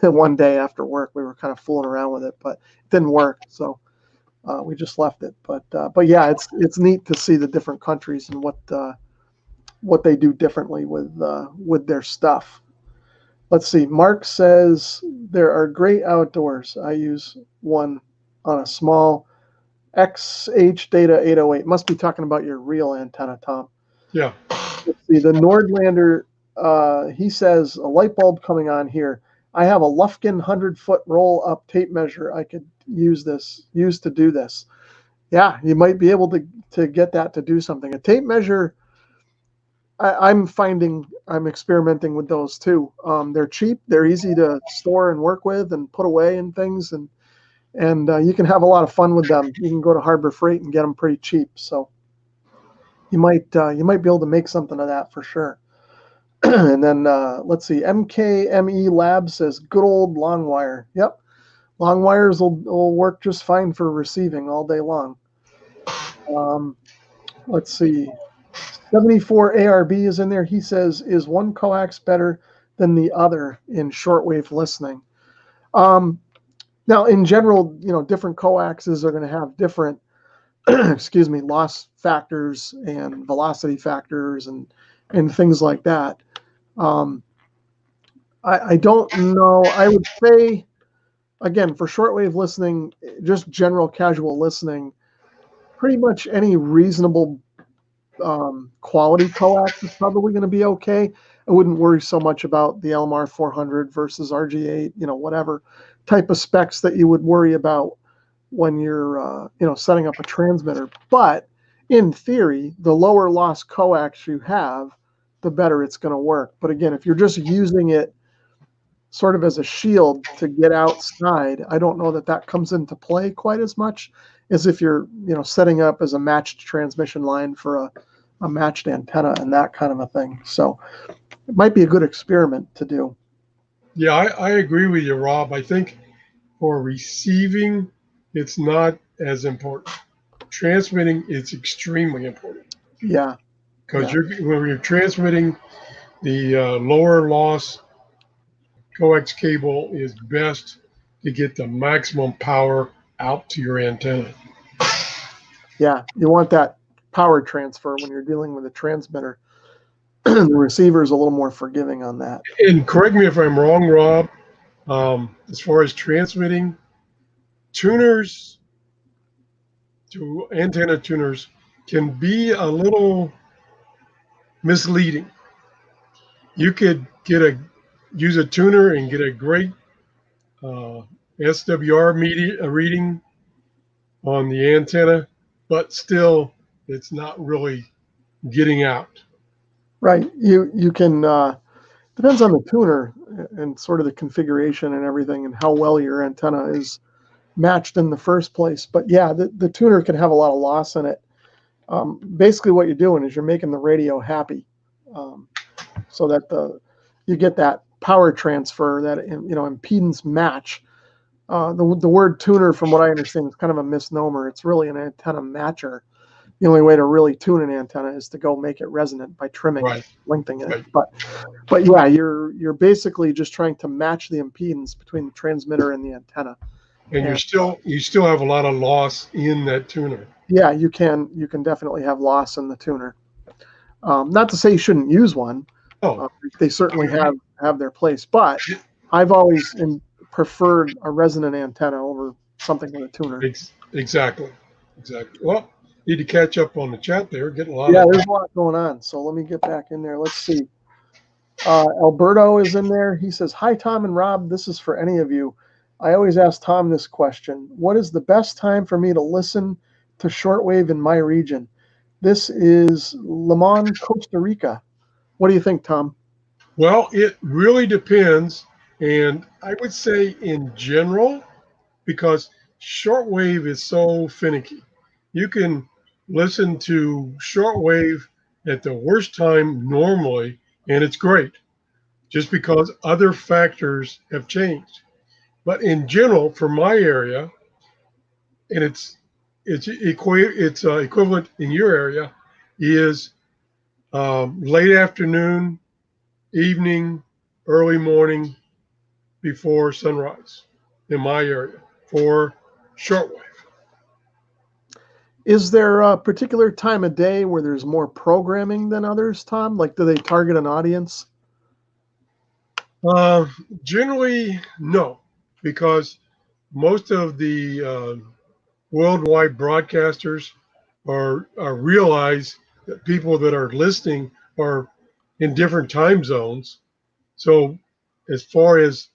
One day after work, we were kind of fooling around with it, but it didn't work. So we just left it. But yeah, it's neat to see the different countries and what they do differently with their stuff. Let's see. Mark says there are great outdoors. I use one on a small XH Data 808. Must be talking about your real antenna, Tom. Yeah. Let's see. The Nordlander, he says, a light bulb coming on here. I have a Lufkin 100-foot roll-up tape measure. I could use to do this. Yeah, you might be able to get that to do something. A tape measure, I'm experimenting with those too. They're cheap. They're easy to store and work with and put away and things. And you can have a lot of fun with them. You can go to Harbor Freight and get them pretty cheap. So you might be able to make something of that for sure. And then let's see, MKME Lab says good old long wire. Yep, long wires will work just fine for receiving all day long. Let's see, 74 ARB is in there. He says, is one coax better than the other in shortwave listening? Now, in general, different coaxes are going to have different, loss factors and velocity factors and things like that. I don't know. I would say, again, for shortwave listening, just general casual listening, pretty much any reasonable quality coax is probably going to be okay. I wouldn't worry so much about the LMR 400 versus RG8, whatever type of specs that you would worry about when you're, setting up a transmitter. But in theory, the lower loss coax you have, the better it's going to work. But again, if you're just using it sort of as a shield to get outside, I don't know that comes into play quite as much as if you're, setting up as a matched transmission line for a matched antenna and that kind of a thing. So it might be a good experiment to do. Yeah, I agree with you, Rob. I think for receiving, it's not as important. Transmitting, it's extremely important. Yeah. Because when you're transmitting, the lower loss coax cable is best to get the maximum power out to your antenna. Yeah, you want that power transfer when you're dealing with a transmitter. The receiver is a little more forgiving on that. And correct me if I'm wrong, Rob, as far as transmitting, tuners to antenna tuners can be a little misleading. You could use a tuner and get a great SWR reading on the antenna, but still it's not really getting out. Right. You can depends on the tuner and sort of the configuration and everything and how well your antenna is matched in the first place. But yeah, the tuner can have a lot of loss in it. Basically what you're doing is you're making the radio happy, so that you get that power transfer, that impedance match. The word tuner, from what I understand, is kind of a misnomer. It's really an antenna matcher. The only way to really tune an antenna is to go make it resonant by trimming it, lengthening it. But yeah, you're basically just trying to match the impedance between the transmitter and the antenna. And you still have a lot of loss in that tuner. Yeah, you can definitely have loss in the tuner. Not to say you shouldn't use one. They certainly have their place, but I've always preferred a resonant antenna over something with a tuner. Exactly. Well, need to catch up on the chat there. Getting a lot. Yeah, there's a lot going on. So let me get back in there. Let's see. Alberto is in there. He says, "Hi, Tom and Rob. This is for any of you. I always ask Tom this question. What is the best time for me to listen to shortwave in my region? This is Limon, Costa Rica. What do you think, Tom?" Well, it really depends. And I would say in general, because shortwave is so finicky, you can listen to shortwave at the worst time normally, and it's great, just because other factors have changed. But in general, for my area, and it's equivalent in your area, is late afternoon, evening, early morning, before sunrise in my area for shortwave. Is there a particular time of day where there's more programming than others, Tom? Like, do they target an audience? Generally, no, because most of the worldwide broadcasters are realize that people that are listening are in different time zones. So as far as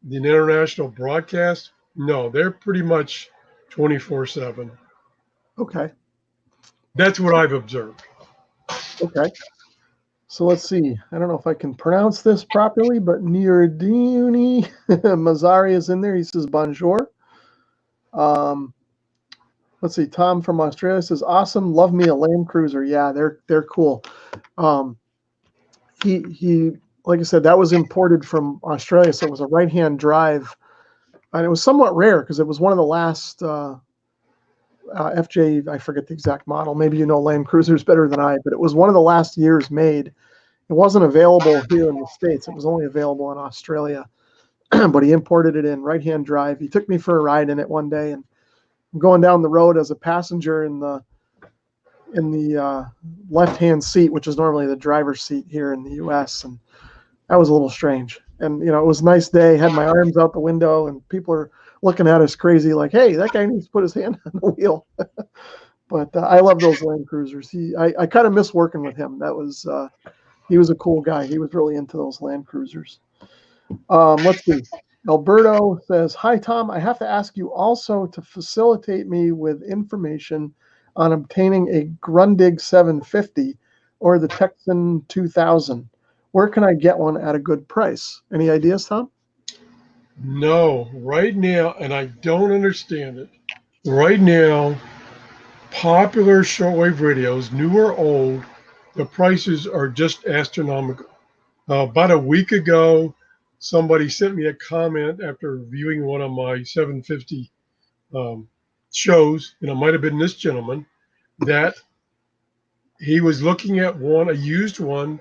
the international broadcast, no, they're pretty much 24/7. Okay. That's what I've observed. Okay. So let's see. I don't know if I can pronounce this properly, but Nirdini Mazari is in there. He says bonjour. Um, let's see. Tom from Australia says, "Awesome. Love me a Land Cruiser. Yeah, they're cool." Um, he like I said, that was imported from Australia, so it was a right-hand drive, and it was somewhat rare because it was one of the last FJ. I forget the exact model. Maybe you know Land Cruisers better than I, but it was one of the last years made. It wasn't available here in the States. It was only available in Australia, but he imported it in right-hand drive. He took me for a ride in it one day, and I'm going down the road as a passenger in the left-hand seat, which is normally the driver's seat here in the U.S. And that was a little strange. And it was a nice day. Had my arms out the window, and people are looking at us crazy, like, "Hey, that guy needs to put his hand on the wheel." But I love those Land Cruisers. I kind of miss working with him. That was he was a cool guy. He was really into those Land Cruisers. Let's see. Alberto says, "Hi, Tom. I have to ask you also to facilitate me with information on obtaining a Grundig 750 or the Texan 2000. Where can I get one at a good price?" Any ideas, Tom? No, right now, and I don't understand it. Right now, popular shortwave radios, new or old, the prices are just astronomical. About a week ago, somebody sent me a comment after viewing one of my 750 shows, and it might have been this gentleman, that he was looking at one, a used one,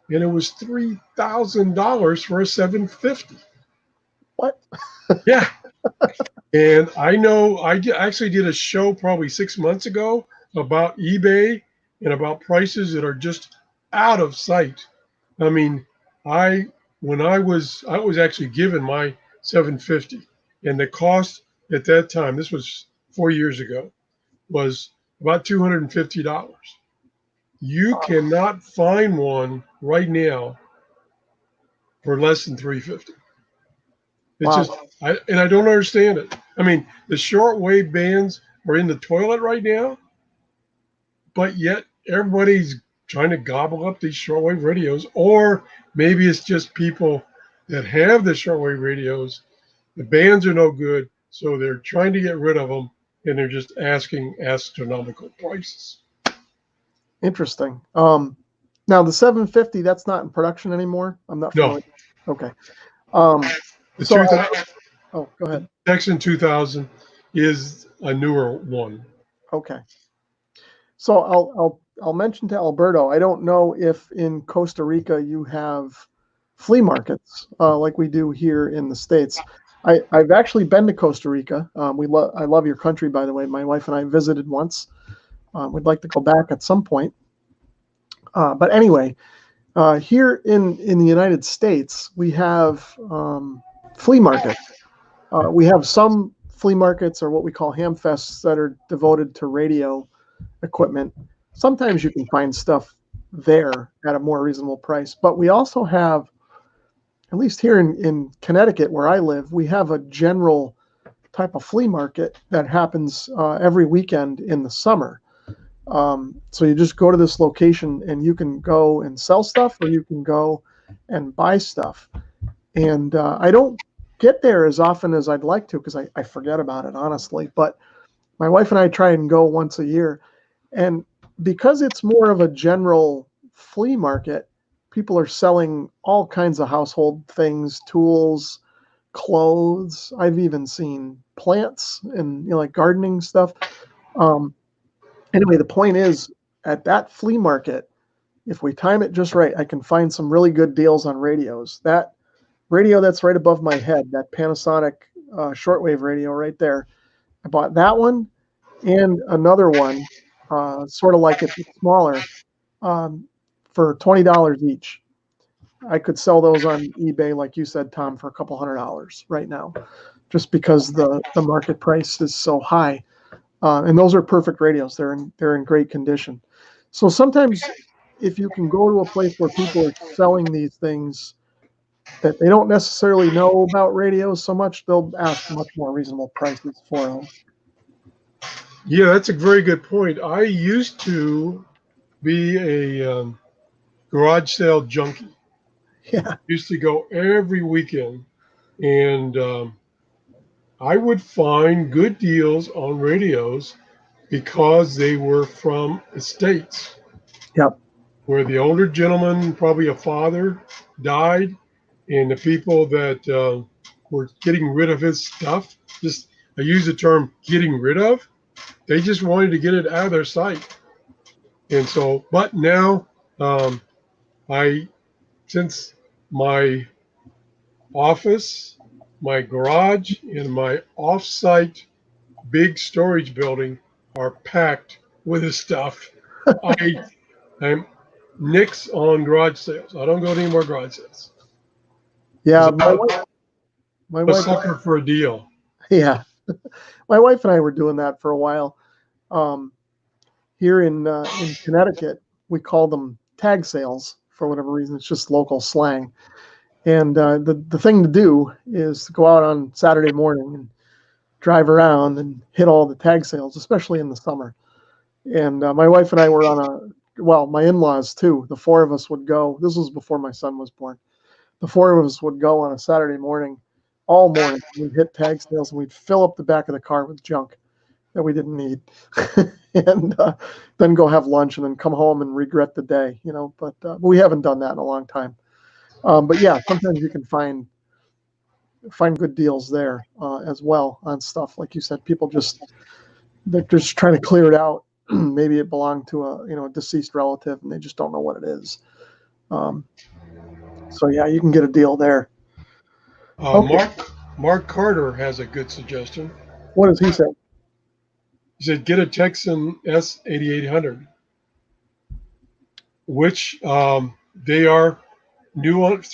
and it was $3,000 for a 750. What? Yeah. And I know actually did a show probably 6 months ago about eBay and about prices that are just out of sight. I mean, I I was actually given my 750, and the cost at that time, this was 4 years ago, was about $250. You cannot find one right now for less than 350. It's Wow. just I don't understand it. I mean, the shortwave bands are in the toilet right now, but yet everybody's trying to gobble up these shortwave radios, or maybe it's just people that have the shortwave radios. The bands are no good, so they're trying to get rid of them, and they're just asking astronomical prices. Interesting. Now the 750, that's not in production anymore. I'm not No, familiar. Okay. Um, the so, 2000, oh, go ahead. Texan 2000 is a newer one. Okay. So I'll mention to Alberto. I don't know if in Costa Rica you have flea markets like we do here in the States. I've actually been to Costa Rica. I love your country, by the way. My wife and I visited once. We'd like to go back at some point. But anyway, here in the United States, we have flea markets. We have some flea markets, or what we call hamfests, that are devoted to radio equipment. Sometimes you can find stuff there at a more reasonable price. But we also have, at least here in Connecticut, where I live, we have a general type of flea market that happens every weekend in the summer. So you just go to this location and you can go and sell stuff, or you can go and buy stuff. And I don't get there as often as I'd like to because I forget about it, honestly. But my wife and I try and go once a year. And because it's more of a general flea market, people are selling all kinds of household things, tools, clothes. I've even seen plants and like gardening stuff. Anyway, the point is, at that flea market, if we time it just right, I can find some really good deals on radios. That radio that's right above my head, that Panasonic shortwave radio right there, I bought that one and another one, sort of like it's smaller, for $20 each. I could sell those on eBay, like you said, Tom, for a couple $100 right now, just because the market price is so high. And those are perfect radios. They're in great condition. So sometimes if you can go to a place where people are selling these things that they don't necessarily know about radios so much, they'll ask much more reasonable prices for them. Yeah, that's a very good point. I used to be a garage sale junkie. Yeah. Used to go every weekend, and I would find good deals on radios because they were from estates Yep. where the older gentleman, probably a father, died, and the people that were getting rid of his stuff, just I use the term getting rid of, they just wanted to get it out of their sight. And so, but now, um, I, since my office, my garage, and my off-site big storage building are packed with his stuff, I'm nix on garage sales. I don't go to any more garage sales because Yeah. I'm My a wife, sucker for a deal. yeah, my wife and I were doing that for a while. Um, Here in Connecticut, we call them tag sales for whatever reason. It's just local slang. And the thing to do is to go out on Saturday morning and drive around and hit all the tag sales, especially in the summer. And my wife and I were on my in-laws too. The four of us would go. This was before my son was born. The four of us would go on a Saturday morning, all morning. We'd hit tag sales and we'd fill up the back of the car with junk that we didn't need, and then go have lunch and then come home and regret the day, But we haven't done that in a long time. But yeah, sometimes you can find good deals there as well on stuff like you said. People they're just trying to clear it out. Maybe it belonged to a deceased relative and they just don't know what it is. Um, so yeah, you can get a deal there. Okay, Mark Carter has a good suggestion. what does he say? He said, get a Texan S8800, which they are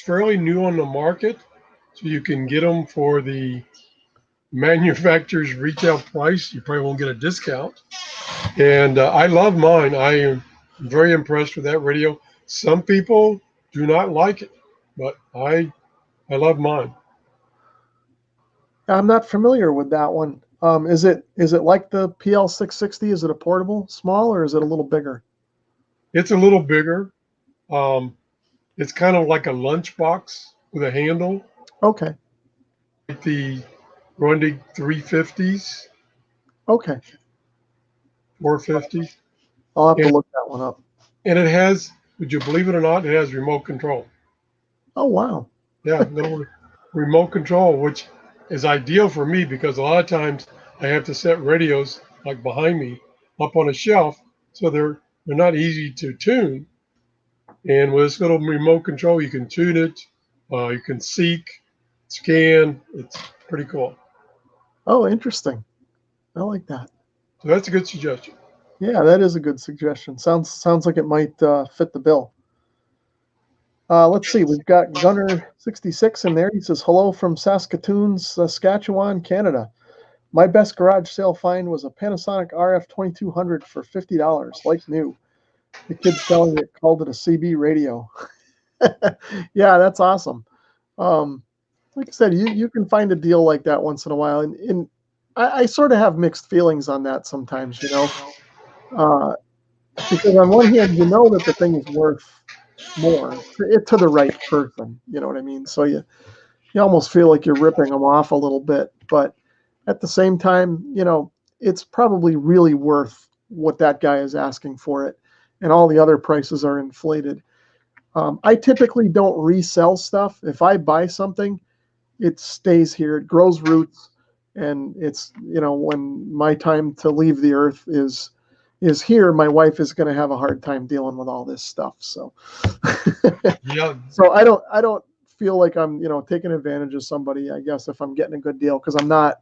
fairly new on the market, so you can get them for the manufacturer's retail price. You probably won't get a discount. And I love mine. I am very impressed with that radio. Some people do not like it, but I love mine. I'm not familiar with that one. Is it like the PL660? Is it a portable, small, or is it a little bigger? It's a little bigger. Um, it's kind of like a lunchbox with a handle, Okay, like the Grundig 350s, okay. 450s, I'll have to and look that one up. and it has, would you believe it or not, it has remote control. Oh wow. Yeah, little remote control, which is ideal for me because a lot of times I have to set radios like behind me up on a shelf, so they're not easy to tune. And with this little remote control, you can tune it, you can seek, scan. It's pretty cool. Oh, interesting. I like that. So that's a good suggestion. Yeah, that is a good suggestion. Sounds like it might fit the bill. Let's see. We've got Gunner 66 in there. He says, "Hello from Saskatoon, Saskatchewan, Canada. My best garage sale find was a Panasonic RF 2200 for $50, like new. The kid selling it called it a CB radio." Yeah, that's awesome. Um, like I said, you can find a deal like that once in a while, and I sort of have mixed feelings on that sometimes, uh, because on one hand, that the thing is worth more to the right person. You know what I mean? So you almost feel like you're ripping them off a little bit, but at the same time, it's probably really worth what that guy is asking for it, and all the other prices are inflated. I typically don't resell stuff. If I buy something, it stays here, it grows roots, and it's when my time to leave the earth is here, my wife is going to have a hard time dealing with all this stuff. So Yeah, so I don't feel like I'm taking advantage of somebody, I guess, if I'm getting a good deal, because I'm not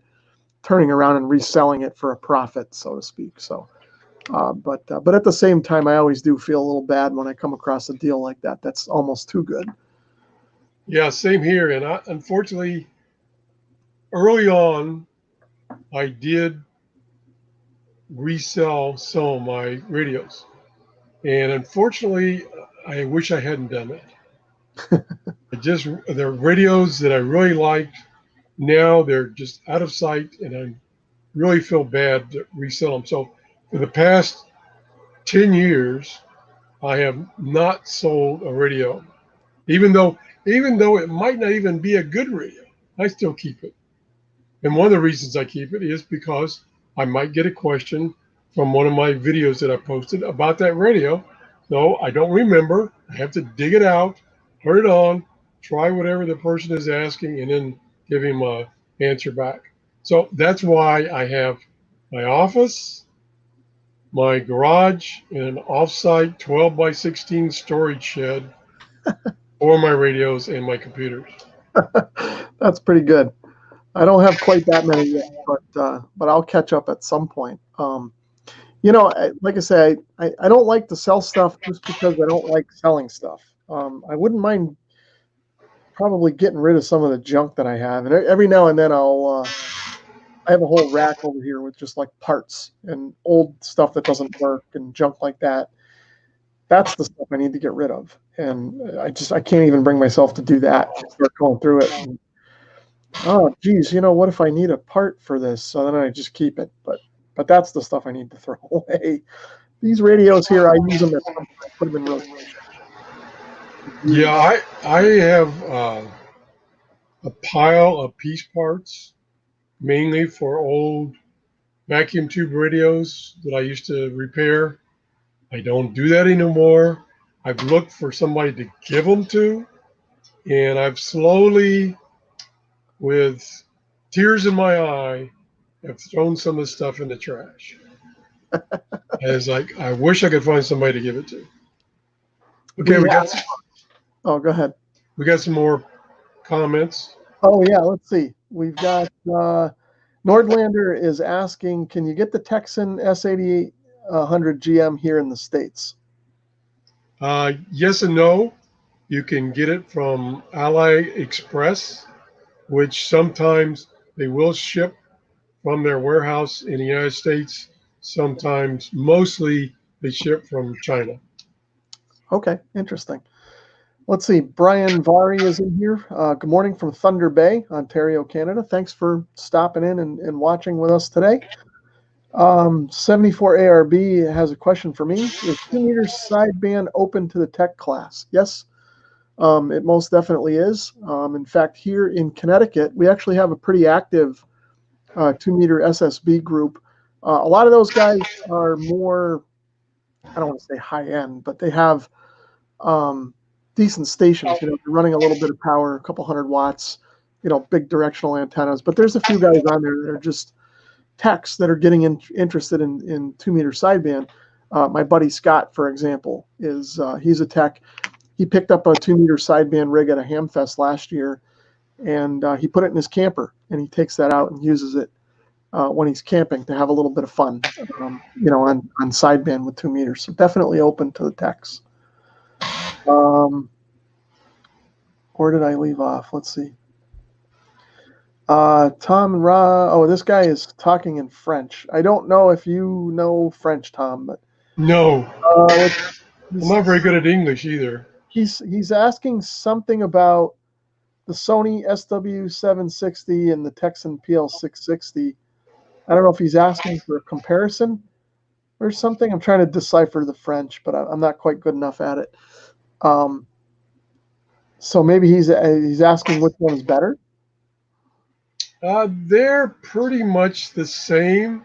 turning around and reselling it for a profit, so to speak. So but at the same time, I always do feel a little bad when I come across a deal like that that's almost too good. yeah, same here. And unfortunately, early on, I did resell some of my radios. And unfortunately, I wish I hadn't done that. They're radios that I really liked. Now they're just out of sight, and I really feel bad to resell them. So for the past 10 years, I have not sold a radio, even though it might not even be a good radio. I still keep it. And one of the reasons I keep it is because I might get a question from one of my videos that I posted about that radio. So I don't remember. I have to dig it out, turn it on, try whatever the person is asking, and then give him a answer back. So that's why I have my office, my garage, and an offsite 12 by 16 storage shed for my radios and my computers. That's pretty good. I don't have quite that many yet, but I'll catch up at some point. Like I say, I don't like to sell stuff just because I don't like selling stuff. I wouldn't mind probably getting rid of some of the junk that I have, and every now and then I have a whole rack over here with just like parts and old stuff that doesn't work and junk like that. That's the stuff I need to get rid of, and I can't even bring myself to do that. Start going through it. And, oh, geez, what if I need a part for this? So then I just keep it. But that's the stuff I need to throw away. These radios here, I use them at some point, put them in rotation. Yeah, I have a pile of piece parts, mainly for old vacuum tube radios that I used to repair. I don't do that anymore. I've looked for somebody to give them to, and I've slowly, with tears in my eye, have thrown some of the stuff in the trash. As like, I wish I could find somebody to give it to. Okay, Oh, go ahead. we got some more comments. Oh, yeah, let's see. We've got Nordlander is asking, can you get the Texan S8800 GM here in the States? Yes and no. You can get it from AliExpress, which sometimes they will ship from their warehouse in the United States. Sometimes, mostly, they ship from China. Okay, interesting. Let's see. Brian Vari is in here. Good morning from Thunder Bay, Ontario, Canada. Thanks for stopping in and watching with us today. 74 ARB has a question for me. Is 2 meters sideband open to the tech class? Yes, it most definitely is. In fact, here in Connecticut, we actually have a pretty active 2-meter SSB group. A lot of those guys are more, I don't want to say high end, but they have decent stations. They're running a little bit of power, a couple hundred watts, big directional antennas. But there's a few guys on there that are just techs that are getting interested in 2-meter sideband. My buddy Scott, for example, he's a tech. He picked up a 2-meter sideband rig at a Hamfest last year, and he put it in his camper, and he takes that out and uses it when he's camping to have a little bit of fun, on sideband with 2 meters. So definitely open to the techs. Where did I leave off? Let's see. Tom and Ra. Oh, this guy is talking in French. I don't know if you know French, Tom, but No, I'm not very good at English either. He's asking something about the Sony SW760 and the Texan PL660. I don't know if he's asking for a comparison or something. I'm trying to decipher the French, but I'm not quite good enough at it. So maybe he's asking which one is better. They're pretty much the same,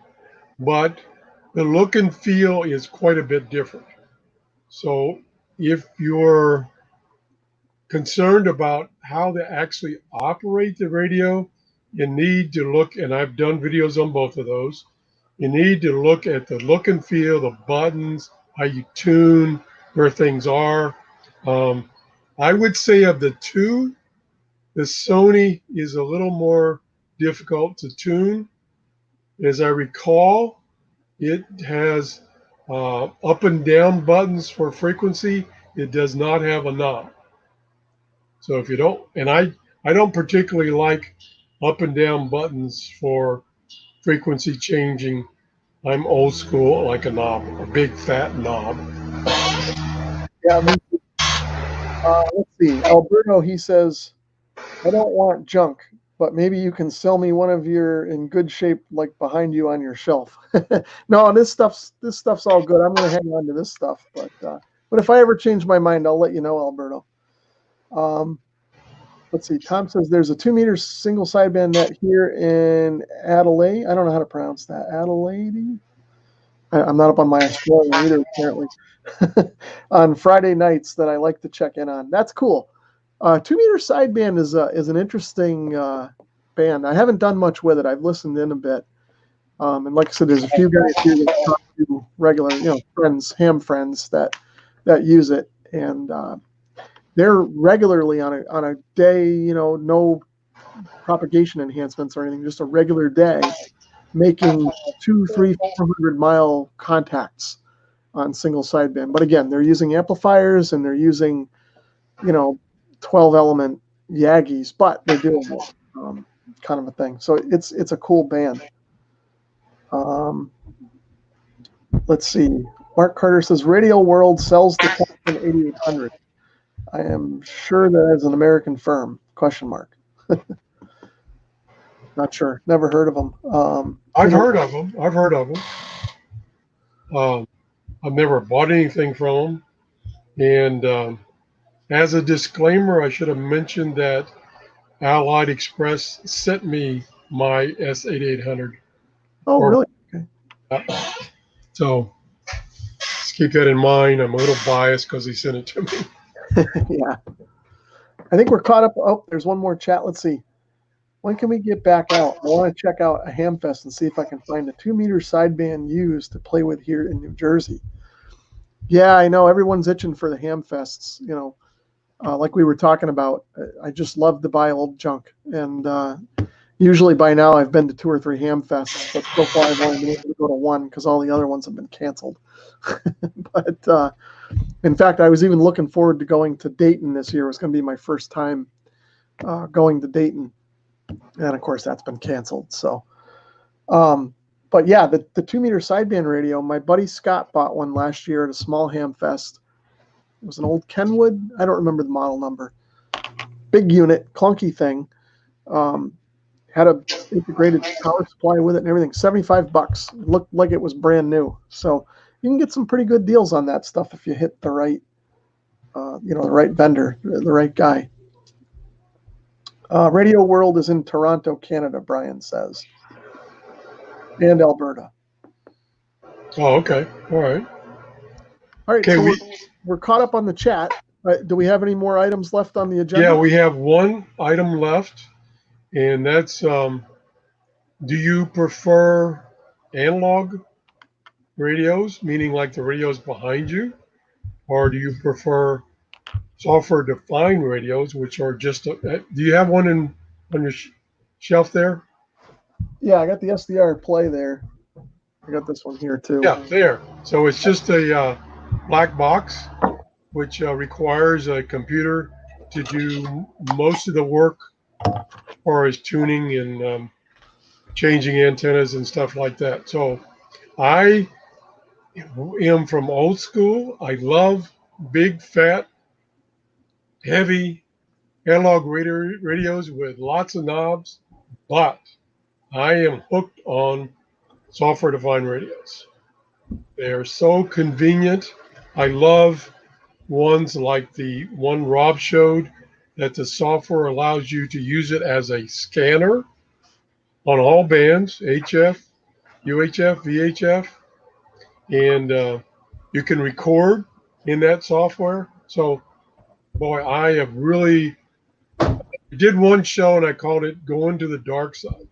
but the look and feel is quite a bit different. So if you're concerned about how to actually operate the radio, you need to look, and I've done videos on both of those. You need to look at the look and feel, the buttons, how you tune, where things are. I would say of the two, the Sony is a little more difficult to tune. As I recall, it has up and down buttons for frequency. It does not have a knob. So if you don't, and I don't particularly like up and down buttons for frequency changing. I'm old school, like a knob, a big fat knob. Yeah, let's see. Alberto, he says, I don't want junk, but maybe you can sell me one of your in good shape, like behind you on your shelf. No, this stuff's all good. I'm going to hang on to this stuff, but if I ever change my mind, I'll let you know, Alberto. Um, let's see. Tom says there's a 2 meter single sideband net here in Adelaide. I don't know how to pronounce that. Adelaide. I'm not up on my Australian either, apparently. On Friday nights that I like to check in on. That's cool. 2 meter sideband is an interesting band. I haven't done much with it. I've listened in a bit, and like I said, there's a few guys here that talk to regular, friends, ham friends that use it, and they're regularly on a day, no propagation enhancements or anything, just a regular day, making 2, 3, 400 mile contacts on single sideband. But again, they're using amplifiers and they're using, 12 element Yagis, but they're doing it, kind of a thing. So it's a cool band. Let's see. Mark Carter says Radio World sells the Captain 8800. I am sure that is an American firm. Question mark. Not sure. Never heard of them. I've heard of them. I've never bought anything from them. And as a disclaimer, I should have mentioned that Allied Express sent me my S8800. Oh, really? Okay. So just keep that in mind. I'm a little biased because he sent it to me. Yeah. I think we're caught up. Oh, there's one more chat. Let's see. When can we get back out? I want to check out a Hamfest and see if I can find a 2 meter sideband used to play with here in New Jersey. Yeah, I know everyone's itching for the Hamfests. Like we were talking about, I just love to buy old junk. And usually by now I've been to 2 or 3 Hamfests, but so far I've only been able to go to one because all the other ones have been canceled. But in fact, I was even looking forward to going to Dayton this year. It was going to be my first time going to Dayton. And of course, that's been canceled. So, but yeah, the 2 meter sideband radio, my buddy Scott bought one last year at a small ham fest. It was an old Kenwood. I don't remember the model number. Big unit, clunky thing. Had a integrated power supply with it and everything. $75. It looked like it was brand new. So you can get some pretty good deals on that stuff if you hit the right, the right vendor, the right guy. Radio World is in Toronto, Canada, Brian says, and Alberta. Oh, okay. All right. All right. Okay, So we're caught up on the chat. Do we have any more items left on the agenda? Yeah, we have one item left, and that's do you prefer analog radios, meaning like the radios behind you, or do you prefer software-defined radios, which are just do you have one on your shelf there? Yeah, I got the SDR Play there. I got this one here too. Yeah, there. So it's just a black box, which requires a computer to do most of the work as far as tuning and changing antennas and stuff like that. So I am from old school. I love big, fat, heavy analog radios with lots of knobs, but I am hooked on software-defined radios. They are so convenient. I love ones like the one Rob showed that the software allows you to use it as a scanner on all bands, HF, UHF, VHF, and you can record in that software. So, boy, I have really did one show and I called it "Going to the Dark Side."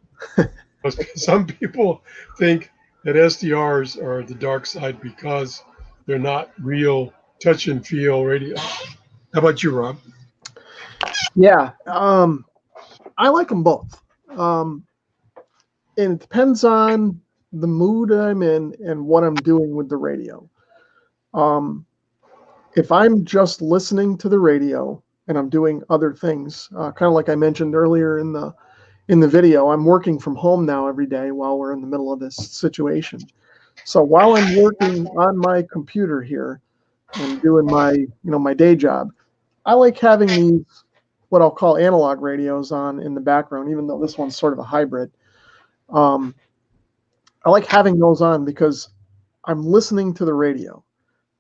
Some people think that SDRs are the dark side because they're not real touch and feel radio. How about you, Rob? Yeah, I like them both. And it depends on the mood I'm in and what I'm doing with the radio. If I'm just listening to the radio and I'm doing other things, kind of like I mentioned earlier in the video, I'm working from home now every day while we're in the middle of this situation. So while I'm working on my computer here and doing my, my day job, I like having these, what I'll call analog radios on in the background, even though this one's sort of a hybrid. Um, I like having those on because I'm listening to the radio.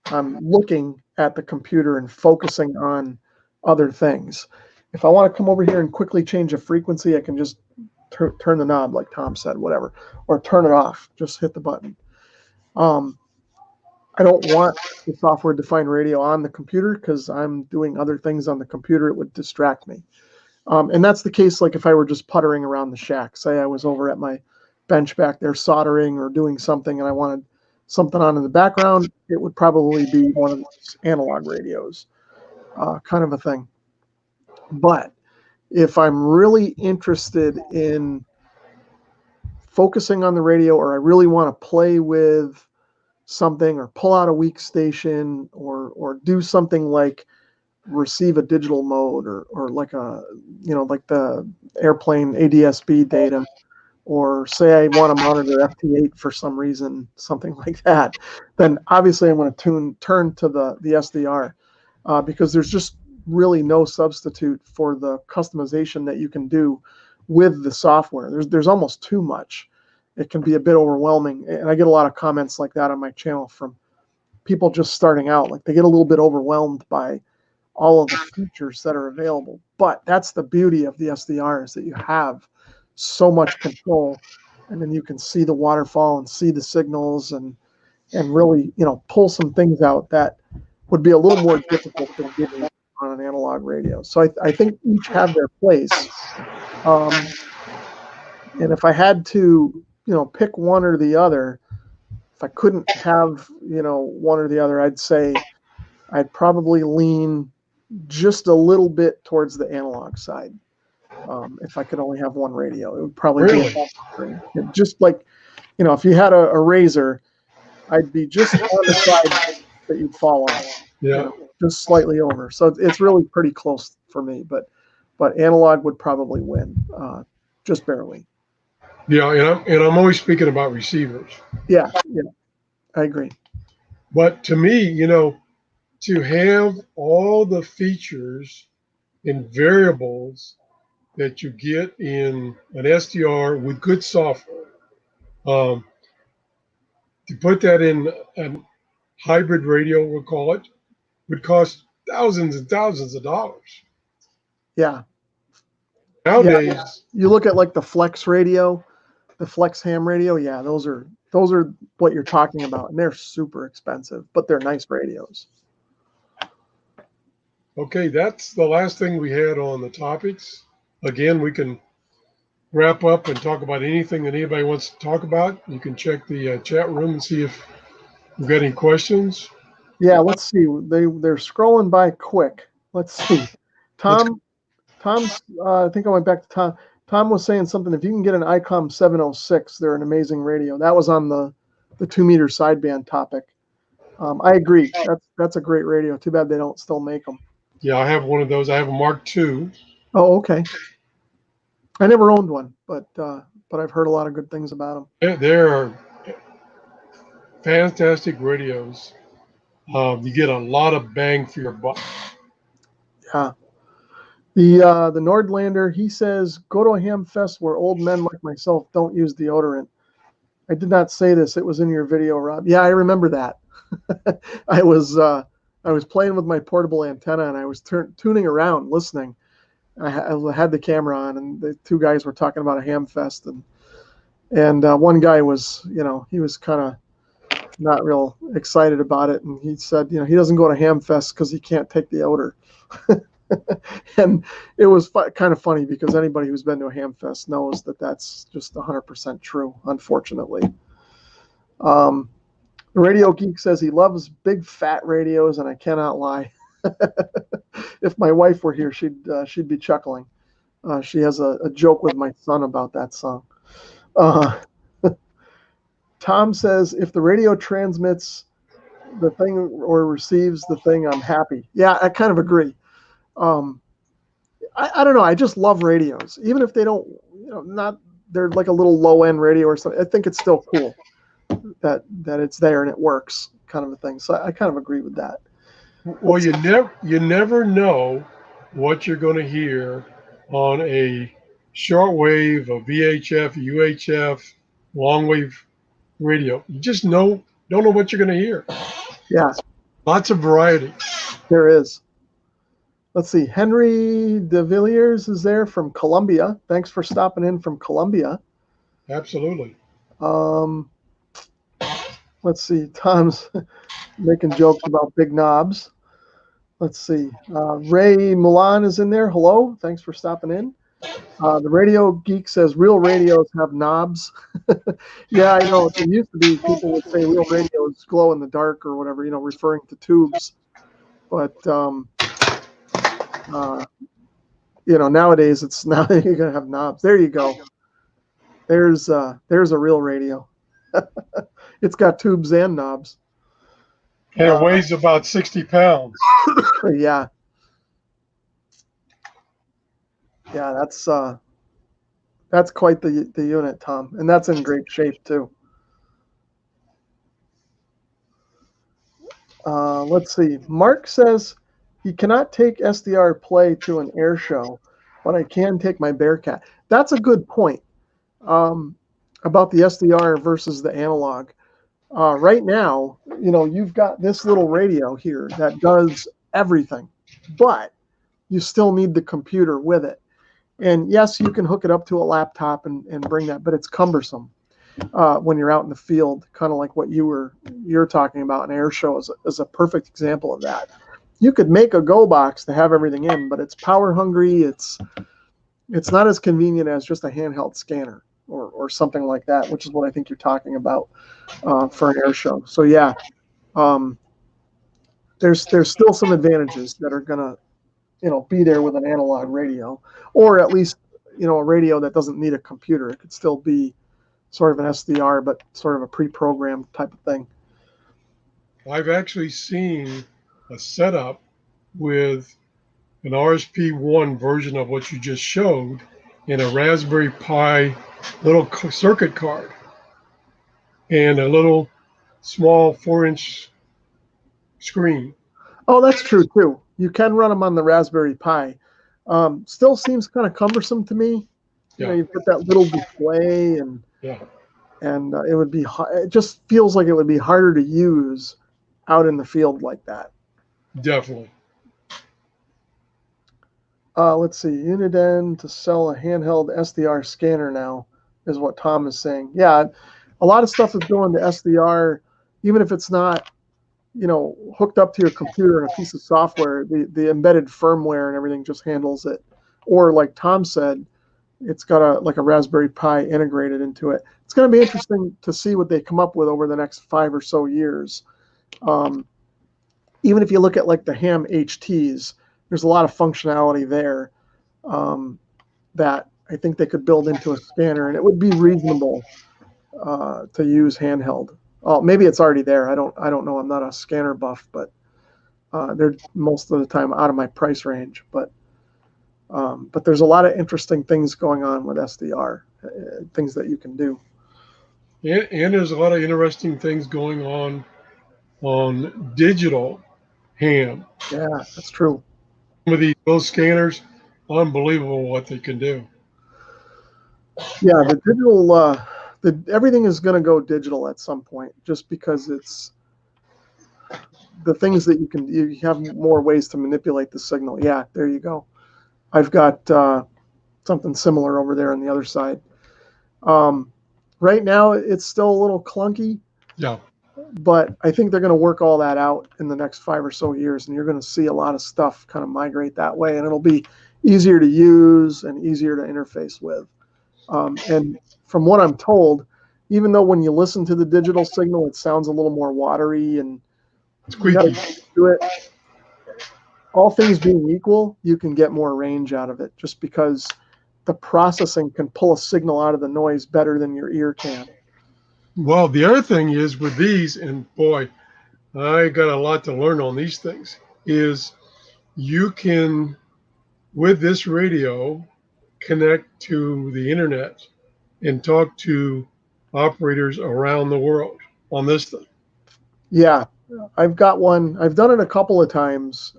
I'm looking at the computer and focusing on other things. If I want to come over here and quickly change a frequency, I can just turn the knob, like Tom said, whatever, or turn it off. Just hit the button. I don't want the software-defined radio on the computer because I'm doing other things on the computer. It would distract me. And that's the case, like if I were just puttering around the shack. Say I was over at my bench back there soldering or doing something and I wanted something on in the background, it would probably be one of these analog radios, kind of a thing. But if I'm really interested in focusing on the radio, or I really want to play with something or pull out a weak station or do something like receive a digital mode or like like the airplane ADS-B data, or say I want to monitor FT8 for some reason, something like that, then obviously I'm going to turn to the SDR, because there's just really no substitute for the customization that you can do with the software. There's almost too much. It can be a bit overwhelming, and I get a lot of comments like that on my channel from people just starting out. Like they get a little bit overwhelmed by all of the features that are available. But that's the beauty of the SDR, is that you have so much control, and then you can see the waterfall and see the signals and really pull some things out that would be a little more difficult to do on an analog radio. So I think each have their place. And if I had to pick one or the other, if I couldn't have one or the other, I'd say I'd probably lean just a little bit towards the analog side. If I could only have one radio, it would probably be just like, if you had a razor, I'd be just on the side that you'd fall on, just slightly over. So it's really pretty close for me, but analog would probably win, just barely. Yeah, and I'm always speaking about receivers. Yeah, I agree. But to me, to have all the features and variables that you get in an SDR with good software, to put that in a hybrid radio, we'll call it, would cost thousands and thousands of dollars. Yeah. Nowadays, you look at like the Flex radio, the Flex ham radio. Yeah, those are what you're talking about, and they're super expensive, but they're nice radios. Okay, that's the last thing we had on the topics. Again, we can wrap up and talk about anything that anybody wants to talk about. You can check the chat room and see if we've got any questions. Yeah, let's see. They're scrolling by quick. Let's see. Tom's. I think I went back to Tom. Tom was saying something. If you can get an ICOM 706, they're an amazing radio. That was on the 2-meter sideband topic. I agree. That's a great radio. Too bad they don't still make them. Yeah, I have one of those. I have a Mark II. Oh, okay. I never owned one, but I've heard a lot of good things about them. There are fantastic radios. You get a lot of bang for your buck. Yeah. The Nordlander, he says, go to a ham fest where old men like myself don't use deodorant. I did not say this. It was in your video, Rob. Yeah, I remember that. I was playing with my portable antenna, and I was tuning around, listening. I had the camera on, and the two guys were talking about a ham fest, and one guy was, he was kind of not real excited about it, and he said, he doesn't go to ham fest because he can't take the odor. And it was kind of funny because anybody who's been to a ham fest knows that that's just 100% true, unfortunately. The Radio Geek says he loves big fat radios, and I cannot lie. If my wife were here, she'd be chuckling. She has a joke with my son about that song. Tom says, if the radio transmits the thing or receives the thing, I'm happy. Yeah, I kind of agree. I don't know. I just love radios, even if they don't, they're like a little low end radio or something. I think it's still cool. that it's there and it works, kind of a thing. So I kind of agree with that. Well, you never know what you're going to hear on a shortwave, a VHF, UHF, long wave radio. You just don't know what you're going to hear. Yeah, Lots of variety. there is. Let's see. Henry de Villiers is there from Columbia. Thanks for stopping in from Columbia. Absolutely. Let's see. Tom's making jokes about big knobs. Let's see. Ray Milan is in there. Hello. Thanks for stopping in. The Radio Geek says real radios have knobs. Yeah, I know. It used to be people would say real radios glow in the dark or whatever, referring to tubes. But nowadays it's now you're gonna have knobs. There you go. There's a real radio. It's got tubes and knobs. And it weighs about 60 pounds. Yeah. Yeah, that's quite the unit, Tom, and that's in great shape too. Let's see. Mark says he cannot take SDR play to an air show, but I can take my Bearcat. That's a good point about the SDR versus the analog. Right now, you've got this little radio here that does everything, but you still need the computer with it. And yes, you can hook it up to a laptop and bring that, but it's cumbersome when you're out in the field, kind of like what you're talking about. An air show is a perfect example of that. You could make a Go box to have everything in, but it's power hungry. It's not as convenient as just a handheld scanner or something like that, which is what I think you're talking about for an air show. So yeah, there's still some advantages that are gonna be there with an analog radio, or at least a radio that doesn't need a computer. It could still be sort of an SDR, but sort of a pre-programmed type of thing. I've actually seen a setup with an RSP1 version of what you just showed in a Raspberry Pi little circuit card and a little small 4-inch screen. Oh, that's true too. You can run them on the Raspberry Pi. Still seems kind of cumbersome to me. Yeah. You've got that little display and it would be. It just feels like it would be harder to use out in the field like that. Definitely. Let's see. Uniden to sell a handheld SDR scanner now is what Tom is saying. Yeah, a lot of stuff is going to SDR, even if it's not hooked up to your computer and a piece of software. The embedded firmware and everything just handles it. Or like Tom said, it's got a Raspberry Pi integrated into it. It's going to be interesting to see what they come up with over the next 5 or so years. Even if you look at like the ham HTs, there's a lot of functionality there that I think they could build into a scanner, and it would be reasonable to use handheld. Oh, maybe it's already there. I don't know. I'm not a scanner buff, but they're most of the time out of my price range. But there's a lot of interesting things going on with SDR, things that you can do. And there's a lot of interesting things going on digital ham. Yeah, that's true. Some of those scanners, unbelievable what they can do. Yeah, the digital, everything is going to go digital at some point, just because it's the things that you have more ways to manipulate the signal. Yeah, there you go. I've got something similar over there on the other side. Right now, it's still a little clunky. Yeah. But I think they're going to work all that out in the next 5 or so years, and you're going to see a lot of stuff kind of migrate that way, and it'll be easier to use and easier to interface with. And from what I'm told, even though when you listen to the digital signal, it sounds a little more watery and squeaky to it, all things being equal, you can get more range out of it just because the processing can pull a signal out of the noise better than your ear can. Well, the other thing is with these, and boy, I got a lot to learn on these things, is you can, with this radio, connect to the internet and talk to operators around the world. on this thing. Yeah, I've got one. I've done it a couple of times.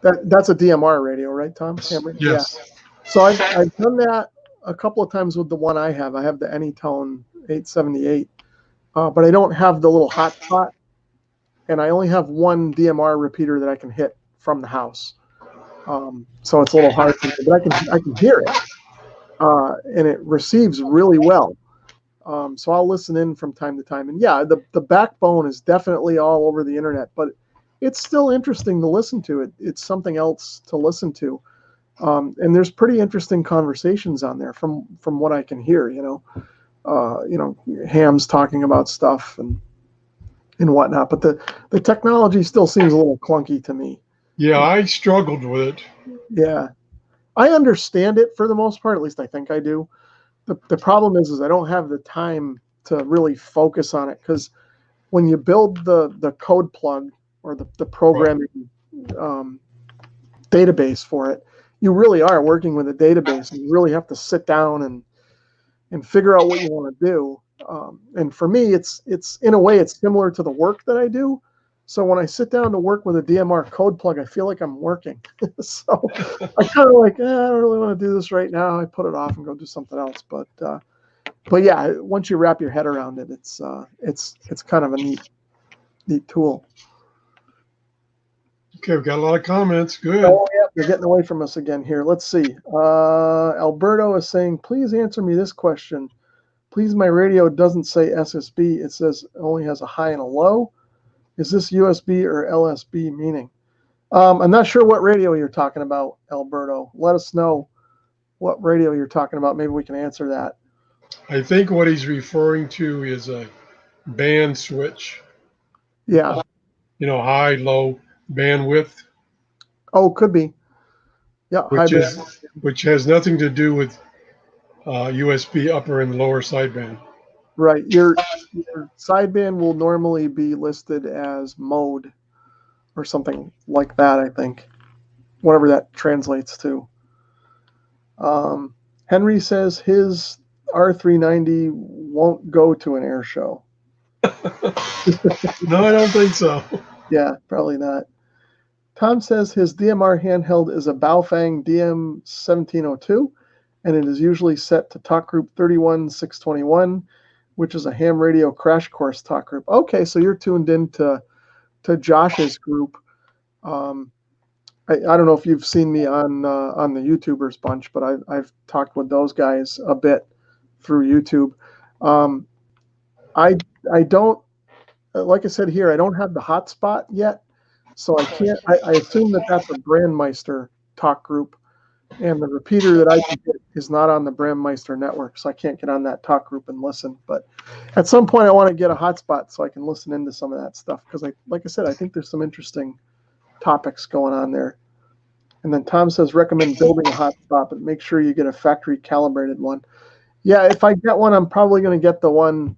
That's a DMR radio, right, Tom? Yes. Yeah. So I've done that a couple of times with the one I have. I have the Anytone 878, but I don't have the little hotspot, and I only have one DMR repeater that I can hit from the house. So it's a little hard for me, but I can hear it, and it receives really well. So I'll listen in from time to time. And yeah, the backbone is definitely all over the internet, but it's still interesting to listen to. It's something else to listen to. And there's pretty interesting conversations on there from what I can hear, hams talking about stuff and whatnot. But the technology still seems a little clunky to me. Yeah, I struggled with it. Yeah. I understand it for the most part, at least I think I do. The problem is I don't have the time to really focus on it, because when you build the code plug or the programming database for it, you really are working with a database, and you really have to sit down and figure out what you want to do. And for me, it's in a way it's similar to the work that I do. So when I sit down to work with a DMR code plug, I feel like I'm working. So I kind of like, I don't really want to do this right now. I put it off and go do something else. But yeah, once you wrap your head around it, it's kind of a neat tool. Okay, we've got a lot of comments. Good. Oh, yeah, you're getting away from us again here. Let's see. Alberto is saying, please answer me this question. Please, my radio doesn't say SSB. It says it only has a high and a low. Is this USB or LSB meaning? I'm not sure what radio you're talking about, Alberto. Let us know what radio you're talking about. Maybe we can answer that. I think what he's referring to is a band switch. Yeah. High, low bandwidth. Oh, could be. Yeah. Which has nothing to do with USB upper and lower sideband. Right. Your sideband will normally be listed as mode or something like that, I think. Whatever that translates to. Henry says his R390 won't go to an air show. No, I don't think so. Yeah, probably not. Tom says his DMR handheld is a Baofeng DM1702, and it is usually set to talk group 31621, which is a ham radio crash course talk group. Okay, so you're tuned in to Josh's group. I don't know if you've seen me on the YouTubers bunch, but I've talked with those guys a bit through YouTube. I don't, like I said here, I don't have the hotspot yet, so I can't. I assume that's a Brandmeister talk group, and the repeater that I can get is not on the Brandmeister network, so I can't get on that talk group and listen. But at some point, I want to get a hotspot so I can listen into some of that stuff, because like I said, I think there's some interesting topics going on there. And then Tom says recommend building a hotspot, but make sure you get a factory calibrated one. Yeah, if I get one, I'm probably going to get the one.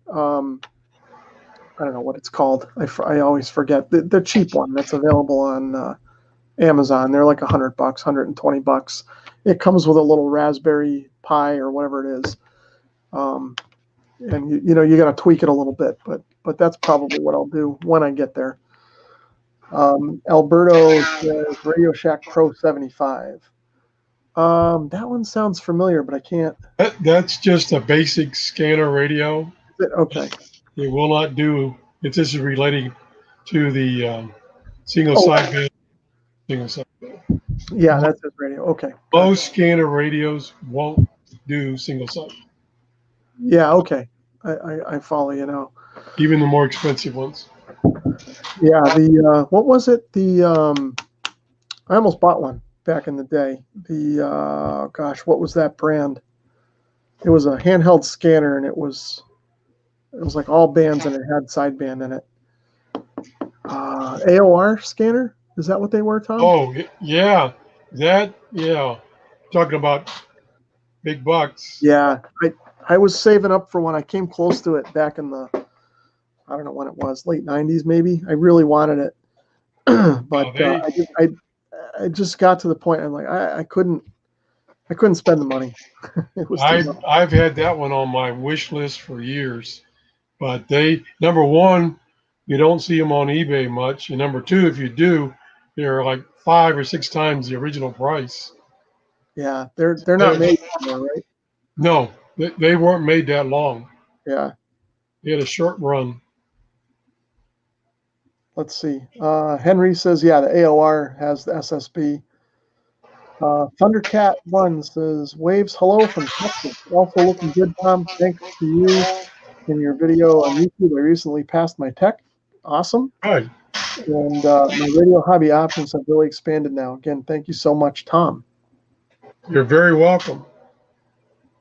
I don't know what it's called. I always forget the cheap one that's available on Amazon. They're like $100, $120. It comes with a little Raspberry Pi or whatever it is, and you got to tweak it a little bit, but that's probably what I'll do when I get there. Alberto says Radio Shack Pro 75. That one sounds familiar, but I can't. That's just a basic scanner radio. Okay. It will not do, if this is relating to the single sideband. Yeah, that's his radio. Okay. Most scanner radios won't do single side. Yeah, okay. I follow you now. Even the more expensive ones. Yeah, what was it? I almost bought one back in the day. What was that brand? It was a handheld scanner, and it was like all bands, and it had sideband in it. AOR scanner? Is that what they were, Tom? Oh, yeah. Talking about big bucks. Yeah, I was saving up for when I came close to it back in the, I don't know when it was, late 90s maybe. I really wanted it. But I just got to the point, I'm like, I couldn't spend the money. It was I've had that one on my wish list for years, But they, number one, you don't see them on eBay much, and number two, if you do, they're like 5 or 6 times the original price. Yeah, they're not made anymore, right? No, they weren't made that long. Yeah. They had a short run. Let's see. Henry says, yeah, the AOR has the SSB. Thundercat 1 says, waves hello from Texas. Also looking good, Tom. Thanks to you in your video on YouTube. I recently passed my tech. Awesome. Right. And my radio hobby options have really expanded now. Again, thank you so much, Tom. You're very welcome.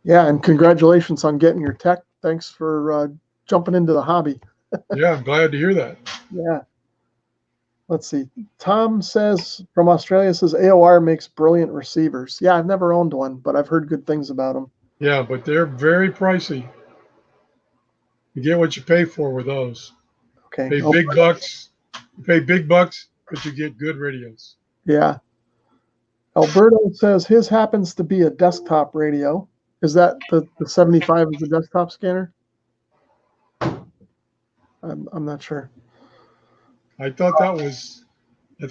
Yeah, and congratulations on getting your tech. Thanks for jumping into the hobby. Yeah, I'm glad to hear that. Yeah. Let's see. Tom says from Australia says AOR makes brilliant receivers. Yeah, I've never owned one, but I've heard good things about them. Yeah, but they're very pricey. You get what you pay for with those. Okay. Pay big bucks. You pay big bucks, but you get good radios. Yeah. Alberto says his happens to be a desktop radio. Is that the 75 is the desktop scanner? I'm not sure. I thought that was a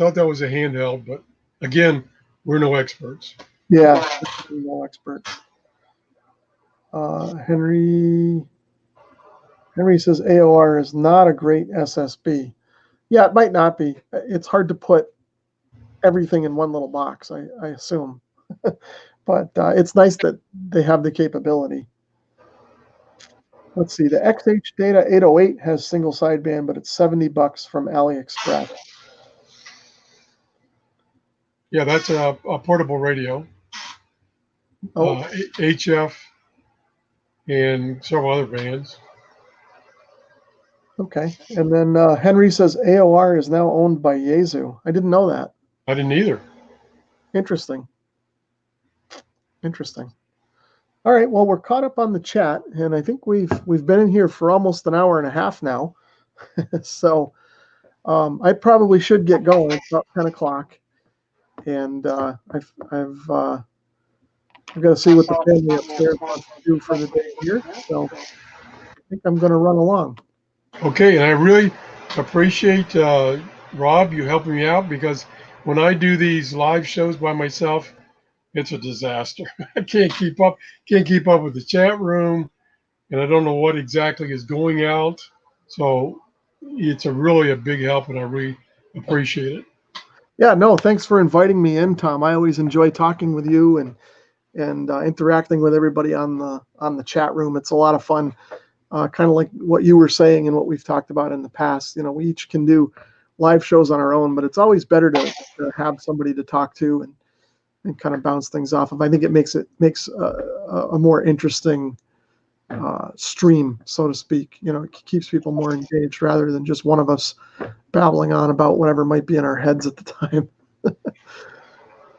handheld, but again, we're no experts. Yeah, no expert. Henry says AOR is not a great SSB. Yeah, it might not be. It's hard to put everything in one little box, I assume. But it's nice that they have the capability. Let's see. The XH Data 808 has single sideband, but it's $70 from AliExpress. Yeah, that's a portable radio. Oh, HF and several other bands. okay. And then Henry says AOR is now owned by Yaesu. I didn't know that. I didn't either. Interesting. All right. Well, we're caught up on the chat, and I think we've been in here for almost an hour and a half now. So I probably should get going. It's about 10 o'clock, and I've got to see what the family upstairs wants to do for the day here. So I think I'm going to run along. Okay, and I really appreciate Rob, you helping me out, because when I do these live shows by myself, it's a disaster. I can't keep up with the chat room, and I don't know what exactly is going out. So it's really a big help, and I really appreciate it. Yeah, no, thanks for inviting me in, Tom. I always enjoy talking with you and interacting with everybody on the chat room. It's a lot of fun. Kind of like what you were saying and what we've talked about in the past. You know, we each can do live shows on our own, but it's always better to have somebody to talk to and kind of bounce things off of. I think it makes a more interesting stream, so to speak. You know, it keeps people more engaged rather than just one of us babbling on about whatever might be in our heads at the time.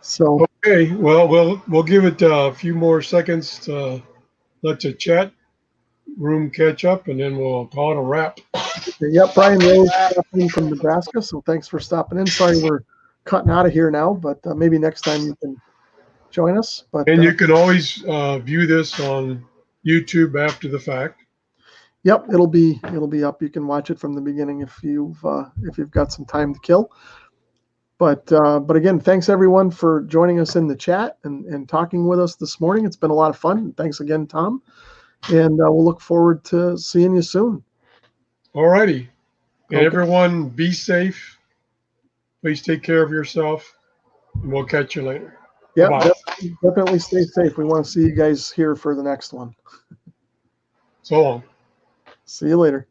So okay, well, we'll give it a few more seconds to let the chat room catch up, and then we'll call it a wrap. Yep, Brian Rose in from Nebraska. So thanks for stopping in. Sorry we're cutting out of here now, but maybe next time you can join us. But and you can always view this on YouTube after the fact. Yep, it'll be up. You can watch it from the beginning if you've got some time to kill. But again, thanks everyone for joining us in the chat and talking with us this morning. It's been a lot of fun. Thanks again, Tom. And we'll look forward to seeing you soon. All righty. And everyone, be safe. Please take care of yourself. And we'll catch you later. Yeah, definitely stay safe. We want to see you guys here for the next one. So long. See you later.